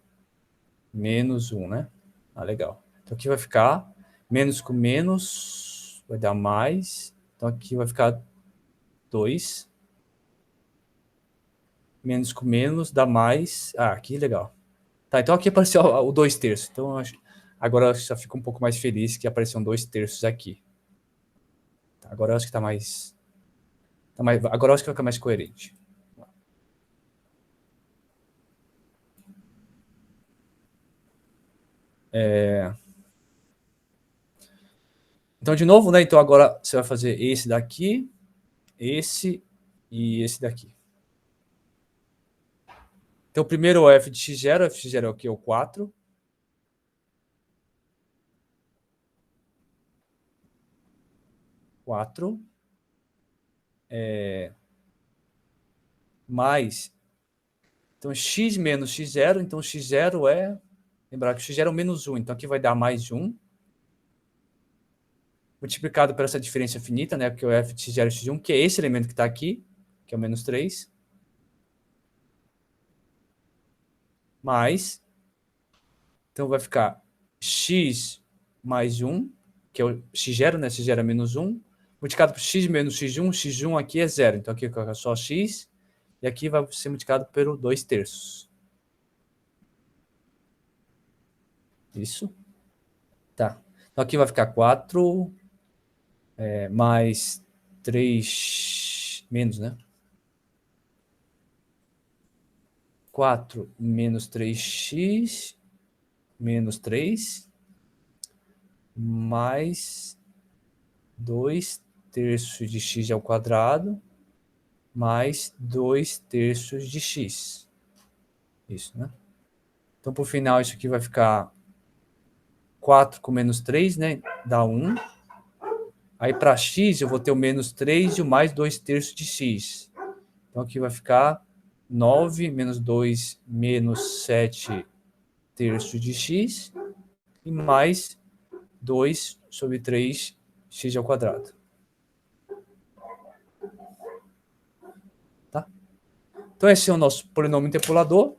1, né? Ah, legal. Então aqui vai ficar menos com menos, vai dar mais. Então aqui vai ficar 2. Menos com menos dá mais. Ah, que legal. Tá, então aqui apareceu o 2/3. Então agora eu já fico um pouco mais feliz que apareceu um 2/3 aqui. Tá, agora eu acho que tá mais... Agora eu acho que vai ficar mais coerente. Então, de novo, né? Então agora você vai fazer esse daqui, esse e esse daqui. Então, primeiro é o f de x0. F de x0 é o que? O 4. Mais... Então, x menos x0. Então, x0 é... Lembrar que x0 é o menos 1. Então, aqui vai dar mais 1. Multiplicado por essa diferença finita, né? Porque o f de x0 é x1, que é esse elemento que está aqui, que é o menos 3. Mais... Então, vai ficar x mais 1, que é o x0, né? x0 é menos 1. Multiplicado por x menos x1. x1 aqui é 0. Então, aqui é só x. E aqui vai ser multiplicado pelo 2/3. Isso. Tá. Então, aqui vai ficar 4 mais 3 menos, né? 4 menos 3x menos 3 mais 2/3 de x ao quadrado mais 2/3 de x. Isso, né? Então, por final, isso aqui vai ficar 4 com menos 3, né? Dá 1. Aí, para x, eu vou ter o menos 3 e o mais 2/3 de x. Então, aqui vai ficar 9 menos 2 menos 7/3 de x e mais 2 sobre 3 x ao quadrado. Tá? Então, esse é o nosso polinômio interpolador,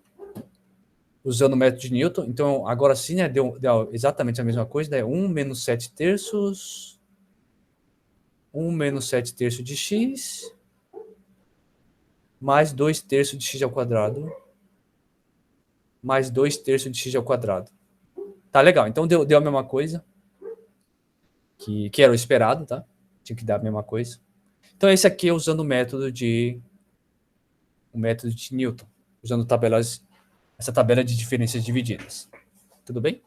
usando o método de Newton. Então, agora sim, né, deu exatamente a mesma coisa, né? 1 menos 7/3, 1 menos 7/3 de x, mais 2/3 de x ao quadrado, mais 2/3 de x ao quadrado. Tá, legal. Então, deu a mesma coisa, que era o esperado, tá? Tinha que dar a mesma coisa. Então, esse aqui é usando o método de Newton, usando essa tabela de diferenças divididas. Tudo bem?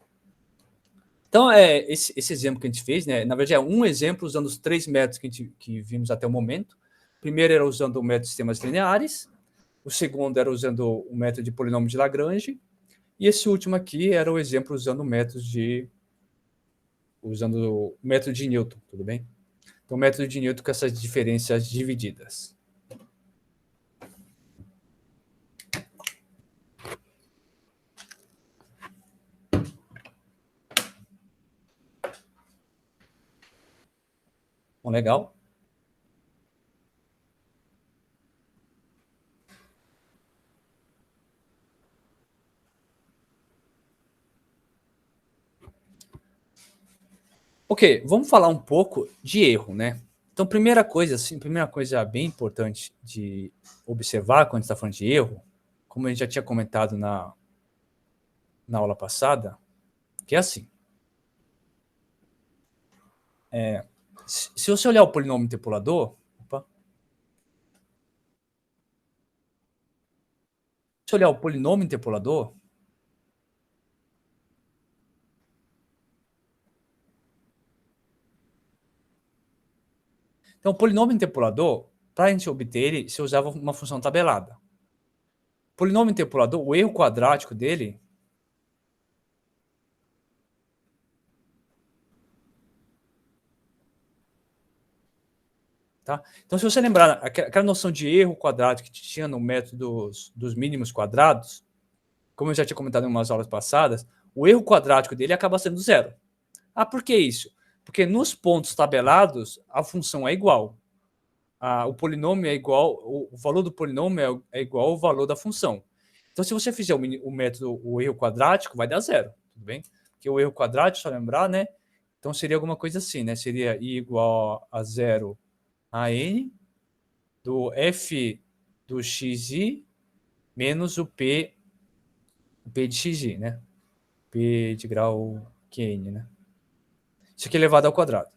Então, esse exemplo que a gente fez, né, na verdade, é um exemplo usando os 3 métodos que vimos até o momento. O primeiro era usando o método de sistemas lineares, o segundo era usando o método de polinômio de Lagrange, e esse último aqui era o exemplo usando o método de Newton, tudo bem? Então, o método de Newton com essas diferenças divididas. Bom, legal. Ok, vamos falar um pouco de erro, né? Então, primeira coisa bem importante de observar quando a gente está falando de erro, como a gente já tinha comentado na aula passada, que é assim. Se você olhar o polinômio interpolador, se olhar o polinômio interpolador, então o polinômio interpolador, para a gente obter ele, você usava uma função tabelada. O polinômio interpolador, o erro quadrático dele tá? Então, se você lembrar aquela noção de erro quadrático que tinha no método dos mínimos quadrados, como eu já tinha comentado em umas aulas passadas, o erro quadrático dele acaba sendo zero. Ah, por que isso? Porque nos pontos tabelados, a função é igual. O polinômio é igual, o valor do polinômio é igual ao valor da função. Então, se você fizer o método, o erro quadrático, vai dar zero, tudo bem? Porque o erro quadrático, só lembrar, né? Então, seria alguma coisa assim, né? Seria I igual a zero a n do f do xi menos o p de xi, né? P de grau qn, né? Isso aqui é elevado ao quadrado.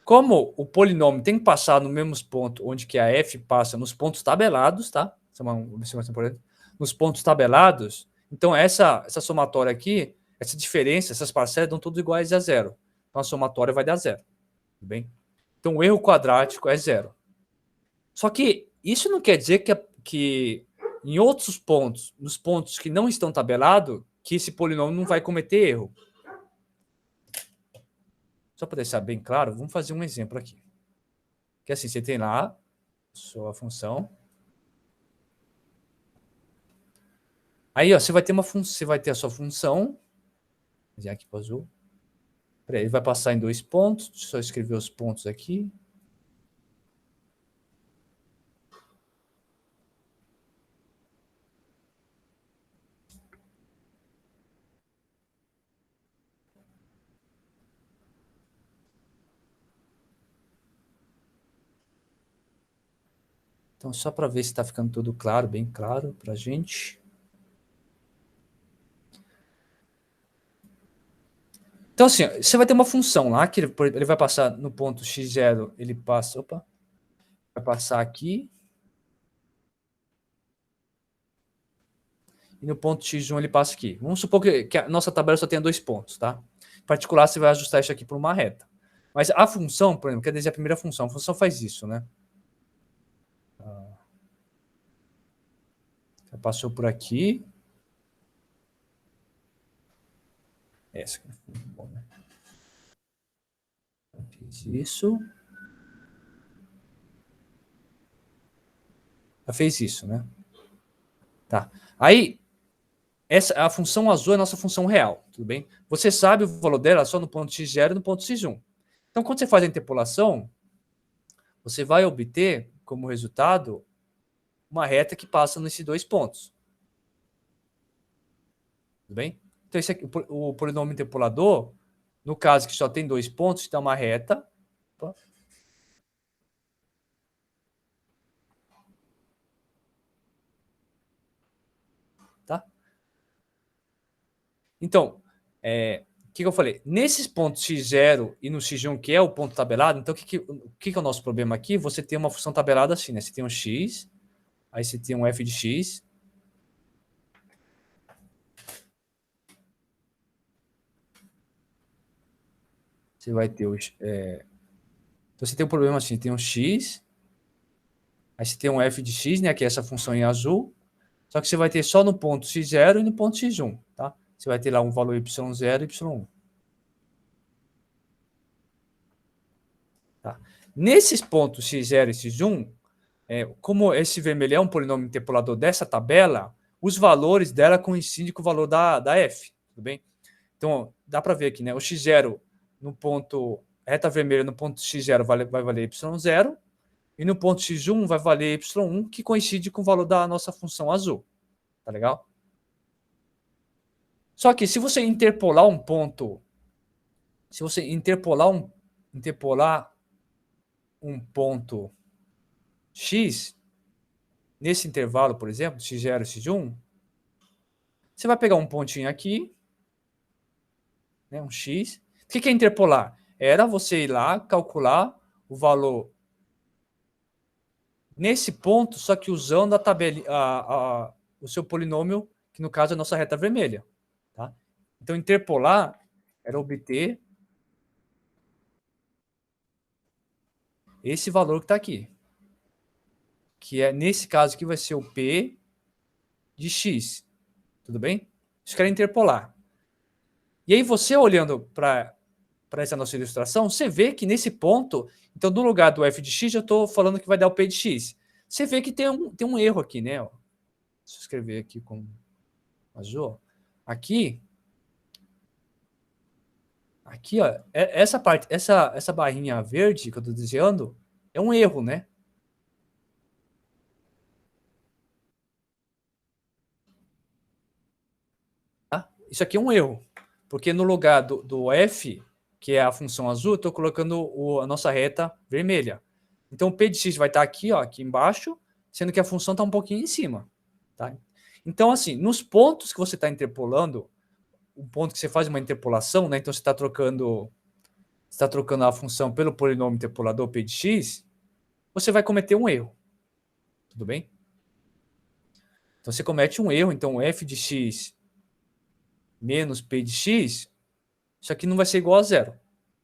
Como o polinômio tem que passar no mesmo ponto onde que a f passa nos pontos tabelados, tá? Essa é uma observação importante. Nos pontos tabelados, então essa somatória aqui, essa diferença, essas parcelas dão todas iguais a zero. Então a somatória vai dar zero, tudo bem? Então o erro quadrático é zero. Só que isso não quer dizer que em outros pontos, nos pontos que não estão tabelados, que esse polinômio não vai cometer erro. Só para deixar bem claro, vamos fazer um exemplo aqui. Que assim, você tem lá sua função. Aí, ó, você vai ter a sua função. Vou fazer aqui para o azul. Ele vai passar em 2 pontos. Deixa eu só escrever os pontos aqui. Então, só para ver se está ficando tudo claro, bem claro para a gente. Então, assim, você vai ter uma função lá, que ele vai passar no ponto x0, ele passa... Opa! Vai passar aqui. E no ponto x1 ele passa aqui. Vamos supor que a nossa tabela só tenha 2 pontos, tá? Em particular, você vai ajustar isso aqui para uma reta. Mas a função, por exemplo, quer dizer a primeira função. A função faz isso, né? Passou por aqui. Essa aqui. Bom, né? Fiz isso. Já fez isso, né? Tá. Aí, a função azul é a nossa função real, tudo bem? Você sabe o valor dela só no ponto x0 e no ponto x1. Então, quando você faz a interpolação, você vai obter, como resultado, uma reta que passa nesses 2 pontos. Tudo bem? Então, esse aqui, o polinômio interpolador, no caso que só tem 2 pontos, dá uma reta. Opa. Tá? Então, o que eu falei? Nesses pontos x0 e no x1, que é o ponto tabelado, então o que é o nosso problema aqui? Você tem uma função tabelada assim, né? Você tem um x, aí você tem um f de x. Você vai ter o... Então, você tem um problema assim, tem um x, aí você tem um f de x, né? Que é essa função em azul, só que você vai ter só no ponto x0 e no ponto x1, tá? Você vai ter lá um valor y0 e y1. Tá? Nesses pontos x0 e x1, como esse vermelho é um polinômio interpolador dessa tabela, os valores dela coincidem com o valor da f, tudo bem? Então, dá para ver aqui, né? O x0 no ponto reta vermelha no ponto x0 vai valer y0, e no ponto x1 vai valer y1, que coincide com o valor da nossa função azul. Tá legal? Só que se você interpolar um ponto, se você interpolar um ponto x, nesse intervalo, por exemplo, x0 e x1, você vai pegar um pontinho aqui, né, um x. O que é interpolar? Era você ir lá, calcular o valor nesse ponto, só que usando a tabela, o seu polinômio, que no caso é a nossa reta vermelha. Tá? Então, interpolar era obter esse valor que está aqui. Que é, nesse caso aqui, vai ser o P de x. Tudo bem? Isso quer interpolar. E aí, você olhando para essa nossa ilustração, você vê que nesse ponto, então, no lugar do f de x, eu estou falando que vai dar o P de x. Você vê que tem um erro aqui, né? Deixa eu escrever aqui com azul. Aqui, ó, essa parte, essa barrinha verde que eu estou desenhando é um erro, né? Tá? Isso aqui é um erro, porque no lugar do f, que é a função azul, eu estou colocando a nossa reta vermelha. Então, o P de x vai estar aqui, ó, aqui embaixo, sendo que a função está um pouquinho em cima. Tá? Então, assim, nos pontos que você está interpolando, o ponto que você faz uma interpolação, né? Então, você está trocando a função pelo polinômio interpolador P de x, você vai cometer um erro. Tudo bem? Então, você comete um erro. Então, f de x menos P de x, isso aqui não vai ser igual a zero.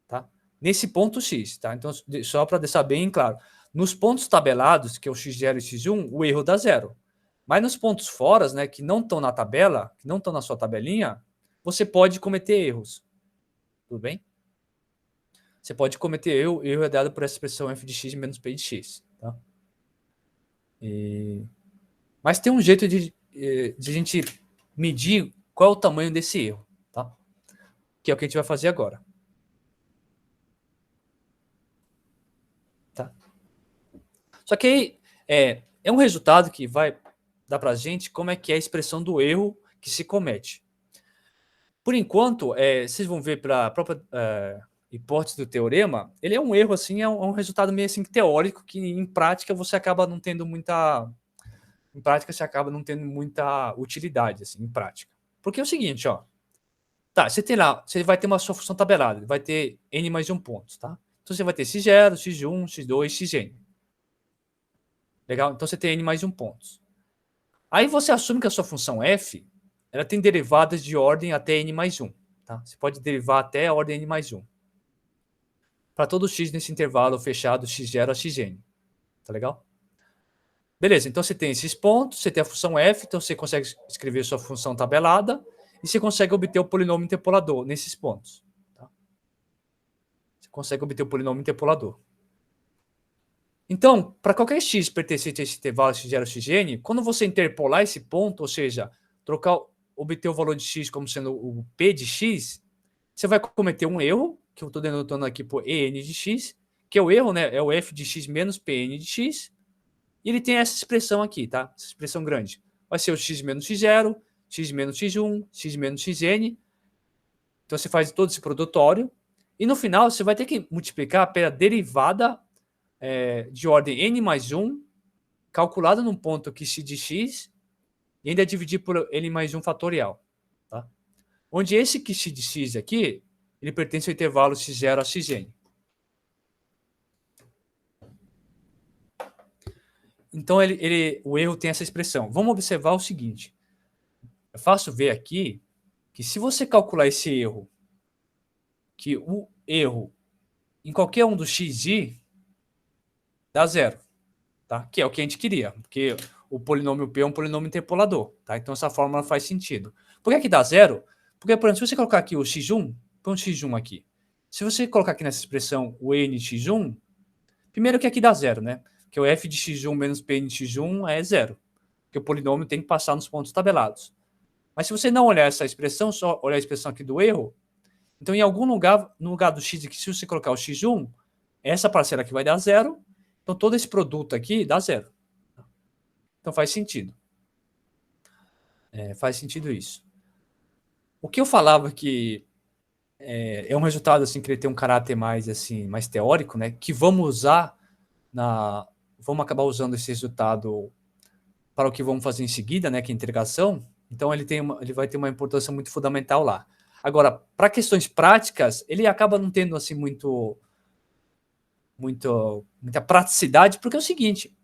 Tá? Nesse ponto x. Tá? Então, só para deixar bem claro. Nos pontos tabelados, que é o x0 e x1, o erro dá zero. Mas nos pontos fora, né, que não estão na tabela, que não estão na sua tabelinha, você pode cometer erros. Tudo bem? Você pode cometer erro é dado por essa expressão f de x menos p de x. Tá? Mas tem um jeito de a gente medir qual é o tamanho desse erro. Tá? Que é o que a gente vai fazer agora. Tá? Só que aí é um resultado que vai dar para a gente como é que é a expressão do erro que se comete. Por enquanto, vocês vão ver para a própria hipótese do teorema, ele é um erro, assim, é um resultado meio assim teórico, que em prática você acaba não tendo muita... Em prática, você acaba não tendo muita utilidade, assim, em prática. Porque é o seguinte, ó. Tá, você vai ter uma sua função tabelada, vai ter n mais 1 pontos, tá? Então, você vai ter x0, x1, x2, xn. Legal? Então, você tem n mais 1 pontos. Aí, você assume que a sua função f, ela tem derivadas de ordem até n mais 1. Tá? Você pode derivar até a ordem n mais 1. Para todo x nesse intervalo fechado x0 a xn. Tá legal? Beleza, então você tem esses pontos, você tem a função f, então você consegue escrever sua função tabelada e você consegue obter o polinômio interpolador nesses pontos. Tá? Você consegue obter o polinômio interpolador. Então, para qualquer x pertencente a esse intervalo x0 a xn, quando você interpolar esse ponto, ou seja, obter o valor de x como sendo o p de x, você vai cometer um erro, que eu estou denotando aqui por en de x, que é o erro, né? É o f de x menos pn de x, e ele tem essa expressão aqui, tá? Essa expressão grande. Vai ser o x menos x0, x menos x1, x menos xn. Então, você faz todo esse produtório. E no final, você vai ter que multiplicar pela derivada de ordem n mais 1, calculada num ponto que x de x, e ainda dividir por n mais 1 fatorial. Tá? Onde esse que x de x aqui, ele pertence ao intervalo x0 a xn. Então, o erro tem essa expressão. Vamos observar o seguinte. É fácil ver aqui que se você calcular esse erro, que o erro em qualquer um dos xi dá zero. Tá? Que é o que a gente queria, porque o polinômio P é um polinômio interpolador. Tá? Então, essa fórmula faz sentido. Por que dá zero? Porque, por exemplo, se você colocar aqui o x1, põe um x1 aqui. Se você colocar aqui nessa expressão o n de x1, primeiro que aqui dá zero, né? Que o f de x1 menos pn de x1 é zero. Porque o polinômio tem que passar nos pontos tabelados. Mas se você não olhar essa expressão, só olhar a expressão aqui do erro, Então, em algum lugar, no lugar do x aqui, se você colocar o x1, essa parcela aqui vai dar 0. Então, todo esse produto aqui dá 0. Então, faz sentido. Faz sentido isso. O que eu falava que é um resultado assim, que ele tem um caráter mais, assim, mais teórico, né? Que vamos usar vamos acabar usando esse resultado para o que vamos fazer em seguida, né? Que é a integração. Então, ele vai ter uma importância muito fundamental lá. Agora, para questões práticas, ele acaba não tendo assim muita praticidade, porque é o seguinte: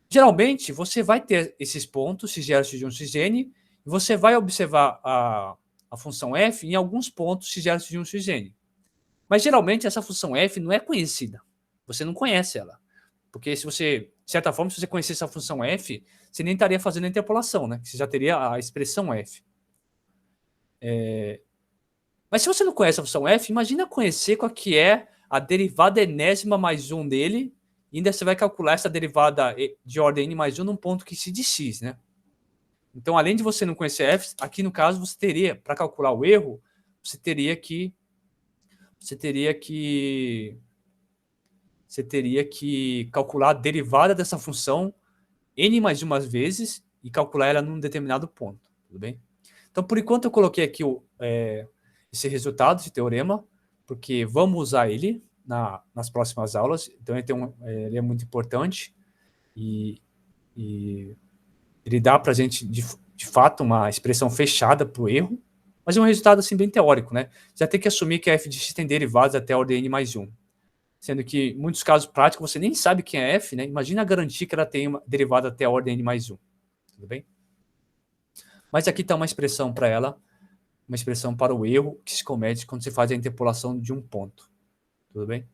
geralmente você vai ter esses pontos, x0, x1, xn, e você vai observar a função f em alguns pontos, x0, x1, xn. Mas geralmente essa função f não é conhecida. Você não conhece ela. Porque se você, de certa forma, se você conhecesse a função f, você nem estaria fazendo a interpolação, né? Você já teria a expressão f. Mas se você não conhece a função f, imagina conhecer qual que é a derivada enésima mais 1 dele, e ainda você vai calcular essa derivada de ordem n mais 1 num ponto que se de x, né? Então, além de você não conhecer f, aqui no caso você teria, para calcular o erro, você teria que calcular a derivada dessa função n mais umas vezes e calcular ela num determinado ponto, tudo bem? Então, por enquanto, eu coloquei aqui esse resultado de teorema, porque vamos usar ele nas próximas aulas. Então, ele é muito importante e ele dá para a gente, de fato, uma expressão fechada para o erro, mas é um resultado assim, bem teórico, né? Já tem que assumir que a f de x tem derivadas até a ordem n mais 1. Sendo que, em muitos casos práticos, você nem sabe quem é f, né? Imagina garantir que ela tem uma derivada até a ordem n mais 1. Tudo bem? Mas aqui está uma expressão para ela, uma expressão para o erro que se comete quando você faz a interpolação de um ponto. Tudo bem?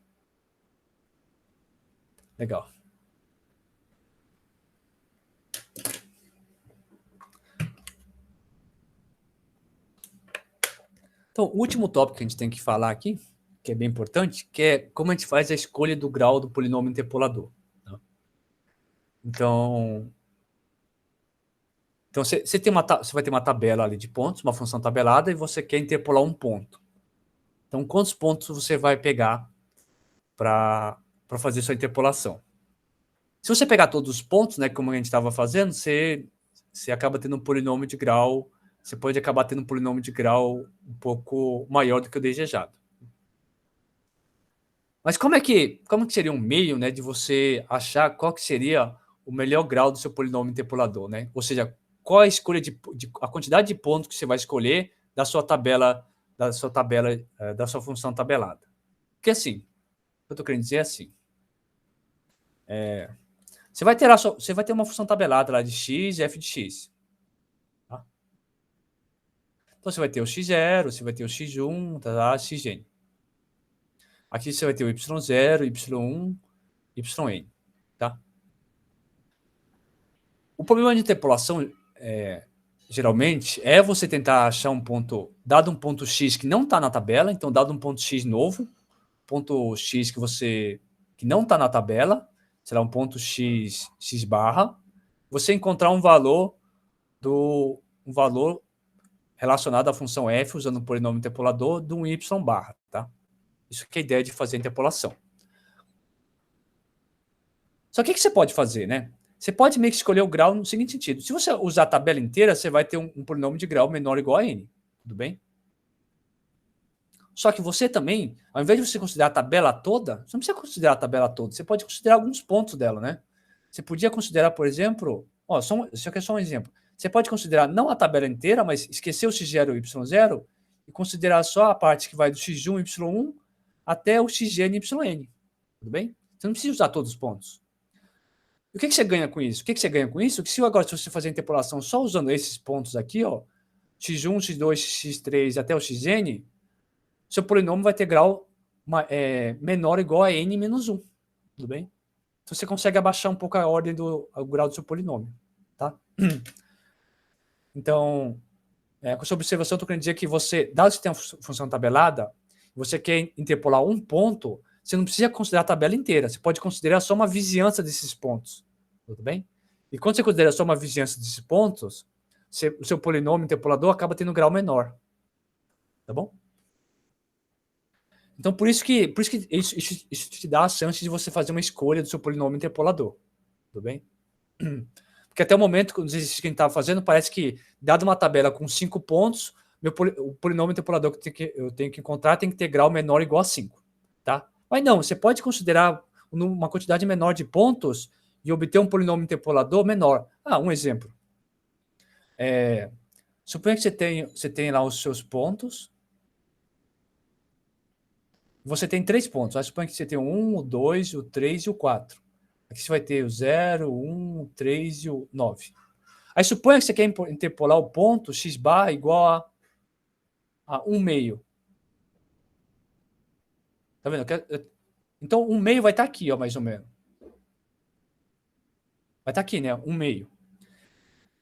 Legal. Então, o último tópico que a gente tem que falar aqui, que é bem importante, que é como a gente faz a escolha do grau do polinômio interpolador. Tá? Então você vai ter uma tabela ali de pontos, uma função tabelada, e você quer interpolar um ponto. Então, quantos pontos você vai pegar para fazer sua interpolação? Se você pegar todos os pontos, né, como a gente estava fazendo, você acaba tendo um polinômio de grau, você pode acabar tendo um polinômio de grau um pouco maior do que o desejado. Mas como que seria um meio, né, de você achar qual que seria o melhor grau do seu polinômio interpolador, né? Ou seja, qual a escolha a quantidade de pontos que você vai escolher da sua função tabelada? Porque assim, o que eu estou querendo dizer é assim, você vai ter uma função tabelada lá de x e f de x. Tá? Então você vai ter o x0, você vai ter o x1, tá, xn. Aqui você vai ter o y0, y1, yn. Tá? O problema de interpolação, geralmente, é você tentar achar um ponto, dado um ponto x que não está na tabela, então dado um ponto x novo, ponto x que não está na tabela, será um ponto x barra, você encontrar um valor relacionado à função f, usando o polinômio interpolador, de um y barra. Tá? Isso que é a ideia de fazer a interpolação. Só que o que você pode fazer, né? Você pode meio que escolher o grau no seguinte sentido. Se você usar a tabela inteira, você vai ter um polinômio de grau menor ou igual a n. Tudo bem? Só que você também, ao invés de você considerar a tabela toda, você não precisa considerar a tabela toda, você pode considerar alguns pontos dela, né? Você podia considerar, por exemplo, isso aqui é só um exemplo. Você pode considerar não a tabela inteira, mas esquecer o x0 e o y0 e considerar só a parte que vai do x1 e y1 até o xn e yn. Tudo bem? Você não precisa usar todos os pontos. E o que você ganha com isso? O que você ganha com isso? Que se você fazer a interpolação só usando esses pontos aqui, ó, x1, x2, x3 até o xn, seu polinômio vai ter grau menor ou igual a n menos 1. Tudo bem? Então você consegue abaixar um pouco a ordem do grau do seu polinômio. Tá? Então, com essa observação, eu estou querendo dizer que dado que você tem uma função tabelada, você quer interpolar um ponto, você não precisa considerar a tabela inteira, você pode considerar só uma vizinhança desses pontos. Tudo bem? E quando você considera só uma vizinhança desses pontos, o seu polinômio interpolador acaba tendo um grau menor. Tá bom? Então, por isso que isso te dá a chance de você fazer uma escolha do seu polinômio interpolador. Tudo bem? Porque até o momento, com os exercícios que a gente estava fazendo, parece que, dada uma tabela com 5 pontos, o polinômio interpolador que eu tenho que encontrar tem que ter grau menor ou igual a 5. Tá? Mas não, você pode considerar uma quantidade menor de pontos e obter um polinômio interpolador menor. Um exemplo. Suponha que você tem lá os seus pontos. Você tem 3 pontos. Aí suponha que você tem o 1, o 2, o 3 e o 4. Aqui você vai ter o 0, o 1, o 3 e o 9. Aí suponha que você quer interpolar o ponto x barra igual a 1 meio. Tá vendo? Então, 1 meio vai estar aqui, ó, mais ou menos. Vai estar aqui, né? 1 meio.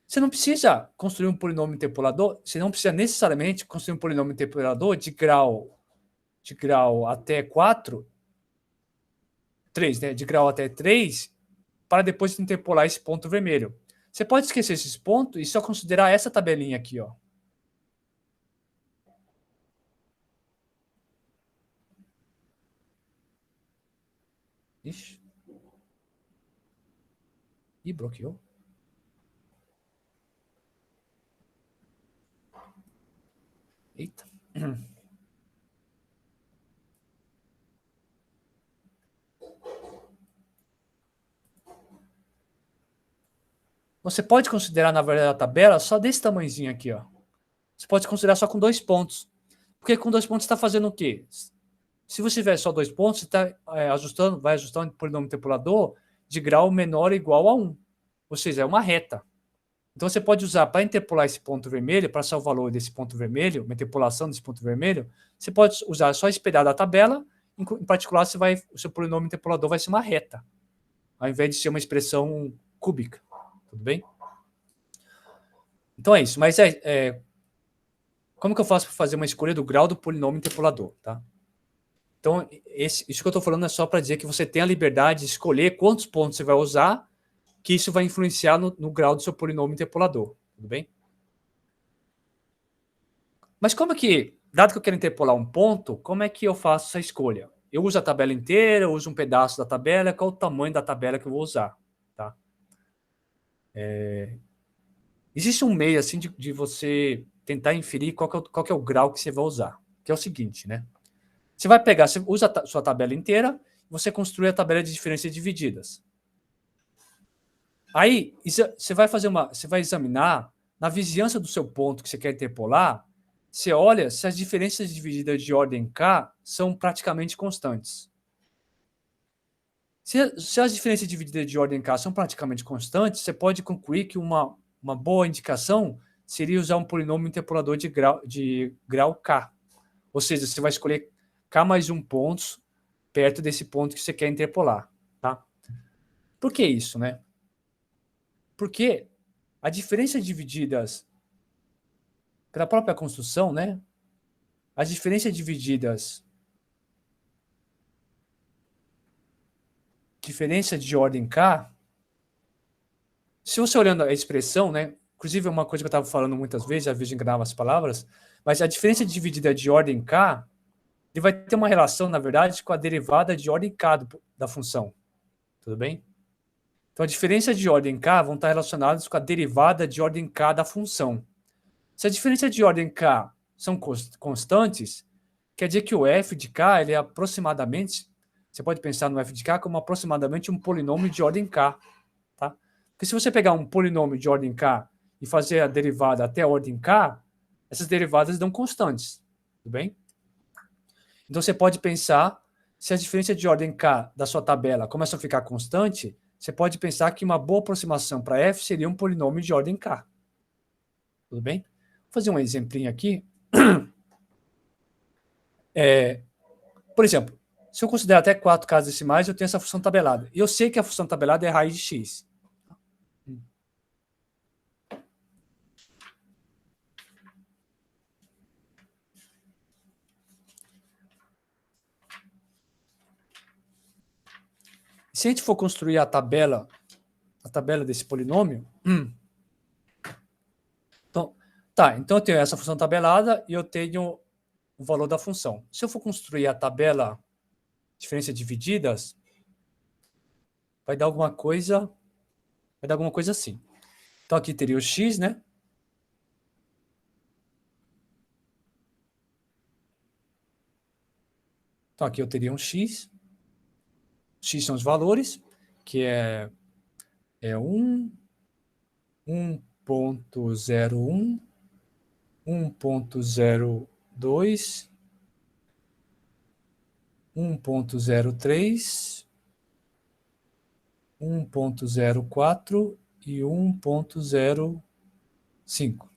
Você não precisa construir um polinômio interpolador, você não precisa necessariamente construir um polinômio interpolador de grau até 4, 3, né? De grau até 3, para depois interpolar esse ponto vermelho. Você pode esquecer esses pontos e só considerar essa tabelinha aqui, ó. Ixi. Ih, bloqueou. Eita. Você pode considerar, na verdade, a tabela só desse tamanhozinho aqui, ó. Você pode considerar só com 2 pontos. Porque com 2 pontos você está fazendo o quê? Se você tiver só 2 pontos, você está vai ajustando o polinômio interpolador de grau menor ou igual a 1. Ou seja, é uma reta. Então você pode usar para interpolar esse ponto vermelho, para achar o valor desse ponto vermelho, uma interpolação desse ponto vermelho, você pode usar só espelhar da tabela, em particular o seu polinômio interpolador vai ser uma reta, ao invés de ser uma expressão cúbica. Tudo bem? Então é isso. Mas como que eu faço para fazer uma escolha do grau do polinômio interpolador? Tá? Então, isso que eu estou falando é só para dizer que você tem a liberdade de escolher quantos pontos você vai usar, que isso vai influenciar no grau do seu polinômio interpolador. Tudo bem? Mas como é que, dado que eu quero interpolar um ponto, como é que eu faço essa escolha? Eu uso a tabela inteira, eu uso um pedaço da tabela, qual o tamanho da tabela que eu vou usar? Tá? Existe um meio assim de você tentar inferir qual que é o grau que você vai usar, que é o seguinte, né? Você vai pegar, você usa a sua tabela inteira, você construi a tabela de diferenças divididas. Aí, você vai examinar na vizinhança do seu ponto que você quer interpolar, você olha se as diferenças divididas de ordem K são praticamente constantes. Se as diferenças divididas de ordem K são praticamente constantes, você pode concluir que uma boa indicação seria usar um polinômio interpolador de grau K. Ou seja, você vai escolher K mais 1 pontos perto desse ponto que você quer interpolar. Tá? Por que isso, né? Porque a diferença divididas pela própria construção, né? As diferenças divididas, diferença de ordem K, se você olhando a expressão, né? Inclusive é uma coisa que eu estava falando muitas vezes, às vezes enganava as palavras, mas a diferença dividida de ordem K, ele vai ter uma relação, na verdade, com a derivada de ordem K da função. Tudo bem? Então, a diferença de ordem K vão estar relacionadas com a derivada de ordem K da função. Se a diferença de ordem K são constantes, quer dizer que o f de K ele é aproximadamente, você pode pensar no f de K como aproximadamente um polinômio de ordem K. Tá? Porque se você pegar um polinômio de ordem K e fazer a derivada até a ordem K, essas derivadas dão constantes. Tudo bem? Então, você pode pensar, se a diferença de ordem K da sua tabela começa a ficar constante, você pode pensar que uma boa aproximação para f seria um polinômio de ordem K. Tudo bem? Vou fazer um exemplinho aqui. Por exemplo, se eu considerar até 4 casas decimais, eu tenho essa função tabelada. E eu sei que a função tabelada é a raiz de x. Se a gente for construir a tabela desse polinômio, então eu tenho essa função tabelada e eu tenho o valor da função. Se eu for construir a tabela diferença divididas, vai dar alguma coisa assim. Então, aqui teria o x, né? Então, aqui eu teria um x. X são os valores, que é 1, 1.01, 1.02, 1.03, 1.04 e 1.05.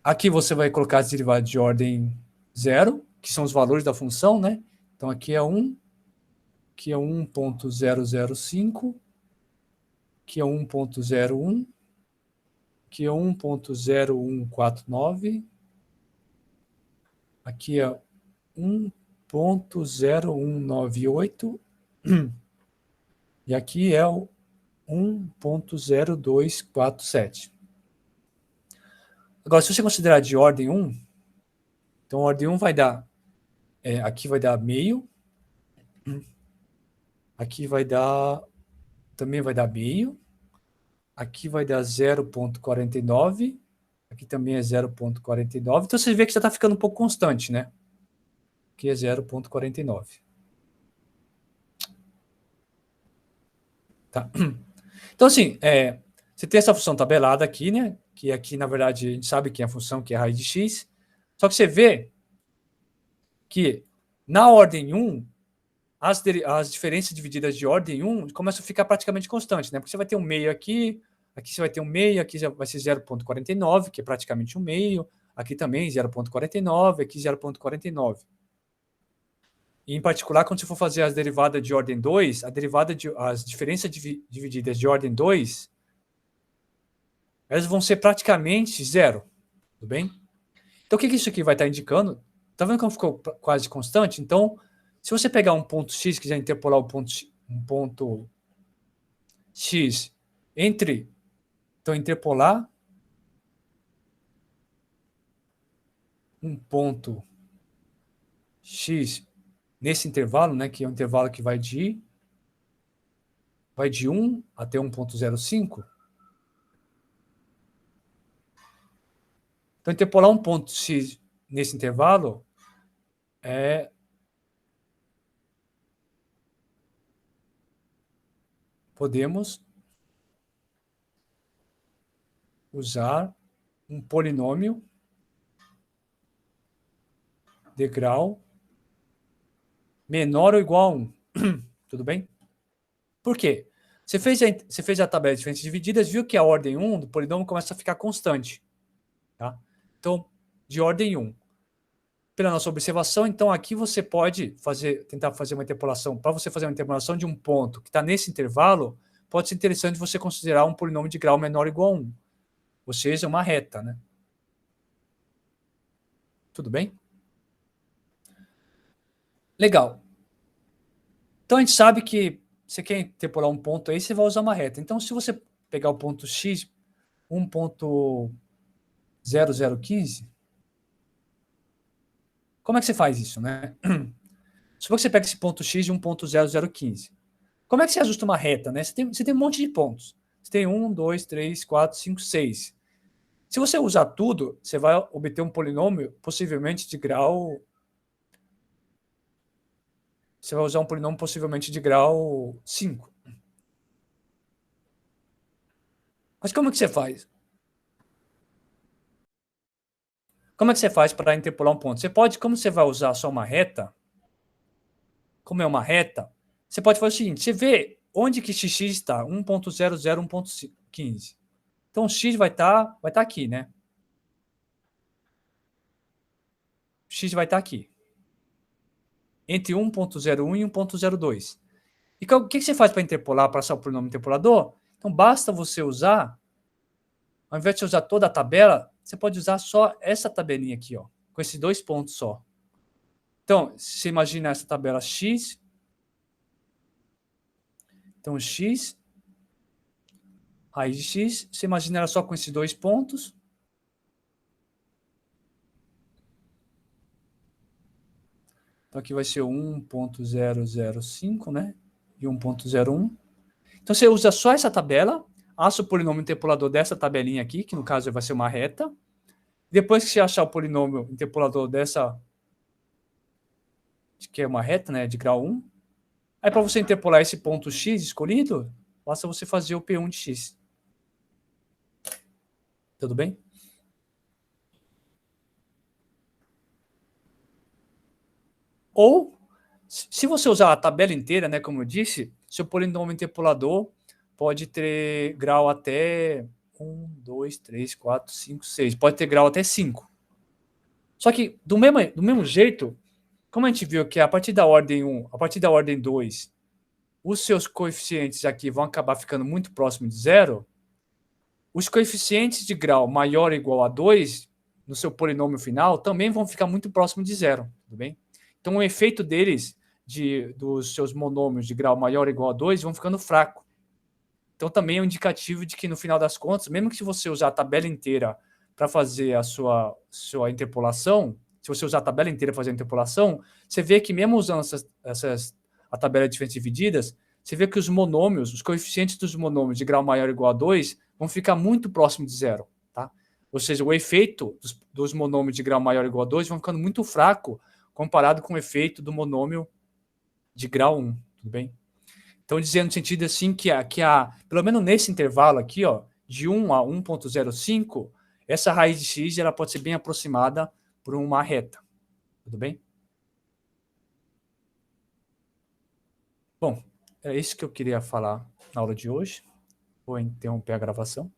Aqui você vai colocar as derivadas de ordem 0, que são os valores da função, né? Então, aqui é 1, aqui é 1.005, aqui é 1.01, aqui é 1.0149, aqui é 1.0198 e aqui é o 1.0247. Agora, se você considerar de ordem 1, então a ordem 1 vai dar, aqui vai dar meio, aqui vai dar, também vai dar meio, aqui vai dar 0.49, aqui também é 0.49, então você vê que já está ficando um pouco constante, né? Aqui é 0.49. Tá? Então, assim, você tem essa função tabelada aqui, né? Que aqui, na verdade, a gente sabe que é a função que é a raiz de x. Só que você vê que na ordem 1, as diferenças divididas de ordem 1 começam a ficar praticamente constantes, né? Porque você vai ter um meio aqui, aqui você vai ter um meio, aqui já vai ser 0.49, que é praticamente um meio, aqui também 0.49, aqui 0.49. E, em particular, quando você for fazer as derivadas de ordem 2, as diferenças divididas de ordem 2, elas vão ser praticamente zero, tudo bem? Então, o que isso aqui vai estar indicando? Tá vendo como ficou quase constante? Então, se você pegar um ponto x, quiser interpolar um ponto x entre... Então, interpolar um ponto x nesse intervalo, né, que é um intervalo que vai de 1 até 1.05. Então, interpolar um ponto x nesse intervalo podemos usar um polinômio de grau menor ou igual a 1. Tudo bem? Por quê? Você fez a tabela de diferenças divididas, viu que a ordem 1 do polinômio começa a ficar constante. Tá? Então, de ordem 1. Pela nossa observação, então aqui você pode tentar fazer uma interpolação. Para você fazer uma interpolação de um ponto que está nesse intervalo, pode ser interessante você considerar um polinômio de grau menor ou igual a 1. Ou seja, uma reta, né? Tudo bem? Legal. Então, a gente sabe que você quer interpolar um ponto aí, você vai usar uma reta. Então, se você pegar o ponto x, 1.0015, como é que você faz isso, né? Supor que você pega esse ponto x de 1.0015. Como é que você ajusta uma reta, né? Você tem um monte de pontos. Você tem 1, 2, 3, 4, 5, 6. Se você usar tudo, você vai obter um polinômio, possivelmente de grau... Você vai usar um polinômio possivelmente de grau 5. Mas como é que você faz? Como é que você faz para interpolar um ponto? Você pode, como você vai usar só uma reta, como é uma reta, você pode fazer o seguinte, você vê onde que x está, 1.00, 1.15. Então, x vai estar aqui, né? X vai estar aqui. Entre 1.01 e 1.02. E o que você faz para interpolar, para achar o polinômio interpolador? Então, basta você usar, ao invés de você usar toda a tabela, você pode usar só essa tabelinha aqui, ó, com esses dois pontos só. Então, se você imagina essa tabela x, então x, raiz de x, você imagina ela só com esses dois pontos. Então, aqui vai ser 1.005, né? E 1.01. Então, você usa só essa tabela, acha o polinômio interpolador dessa tabelinha aqui, que no caso vai ser uma reta. Depois que você achar o polinômio interpolador dessa, que é uma reta, né, de grau 1, aí para você interpolar esse ponto x escolhido, basta você fazer o P1 de x. Tudo bem? Ou, se você usar a tabela inteira, né, como eu disse, seu polinômio interpolador pode ter grau até 1, 2, 3, 4, 5, 6. Pode ter grau até 5. Só que, do mesmo jeito, como a gente viu que a partir da ordem 1, a partir da ordem 2, os seus coeficientes aqui vão acabar ficando muito próximos de zero, os coeficientes de grau maior ou igual a 2, no seu polinômio final, também vão ficar muito próximos de zero. Tudo bem? Então, o efeito deles, dos seus monômios de grau maior ou igual a 2, vão ficando fraco. Então, também é um indicativo de que, no final das contas, mesmo que se você usar a tabela inteira para fazer a sua interpolação, se você usar a tabela inteira para fazer a interpolação, você vê que mesmo usando a tabela de diferenças divididas, você vê que os monômios, os coeficientes dos monômios de grau maior ou igual a 2 vão ficar muito próximos de zero. Tá? Ou seja, o efeito dos monômios de grau maior ou igual a 2 vão ficando muito fraco comparado com o efeito do monômio de grau 1. Tudo bem? Então, dizendo no sentido assim que pelo menos nesse intervalo aqui, ó, de 1 a 1.05, essa raiz de x ela pode ser bem aproximada por uma reta. Tudo bem? Bom, é isso que eu queria falar na aula de hoje. Vou interromper a gravação.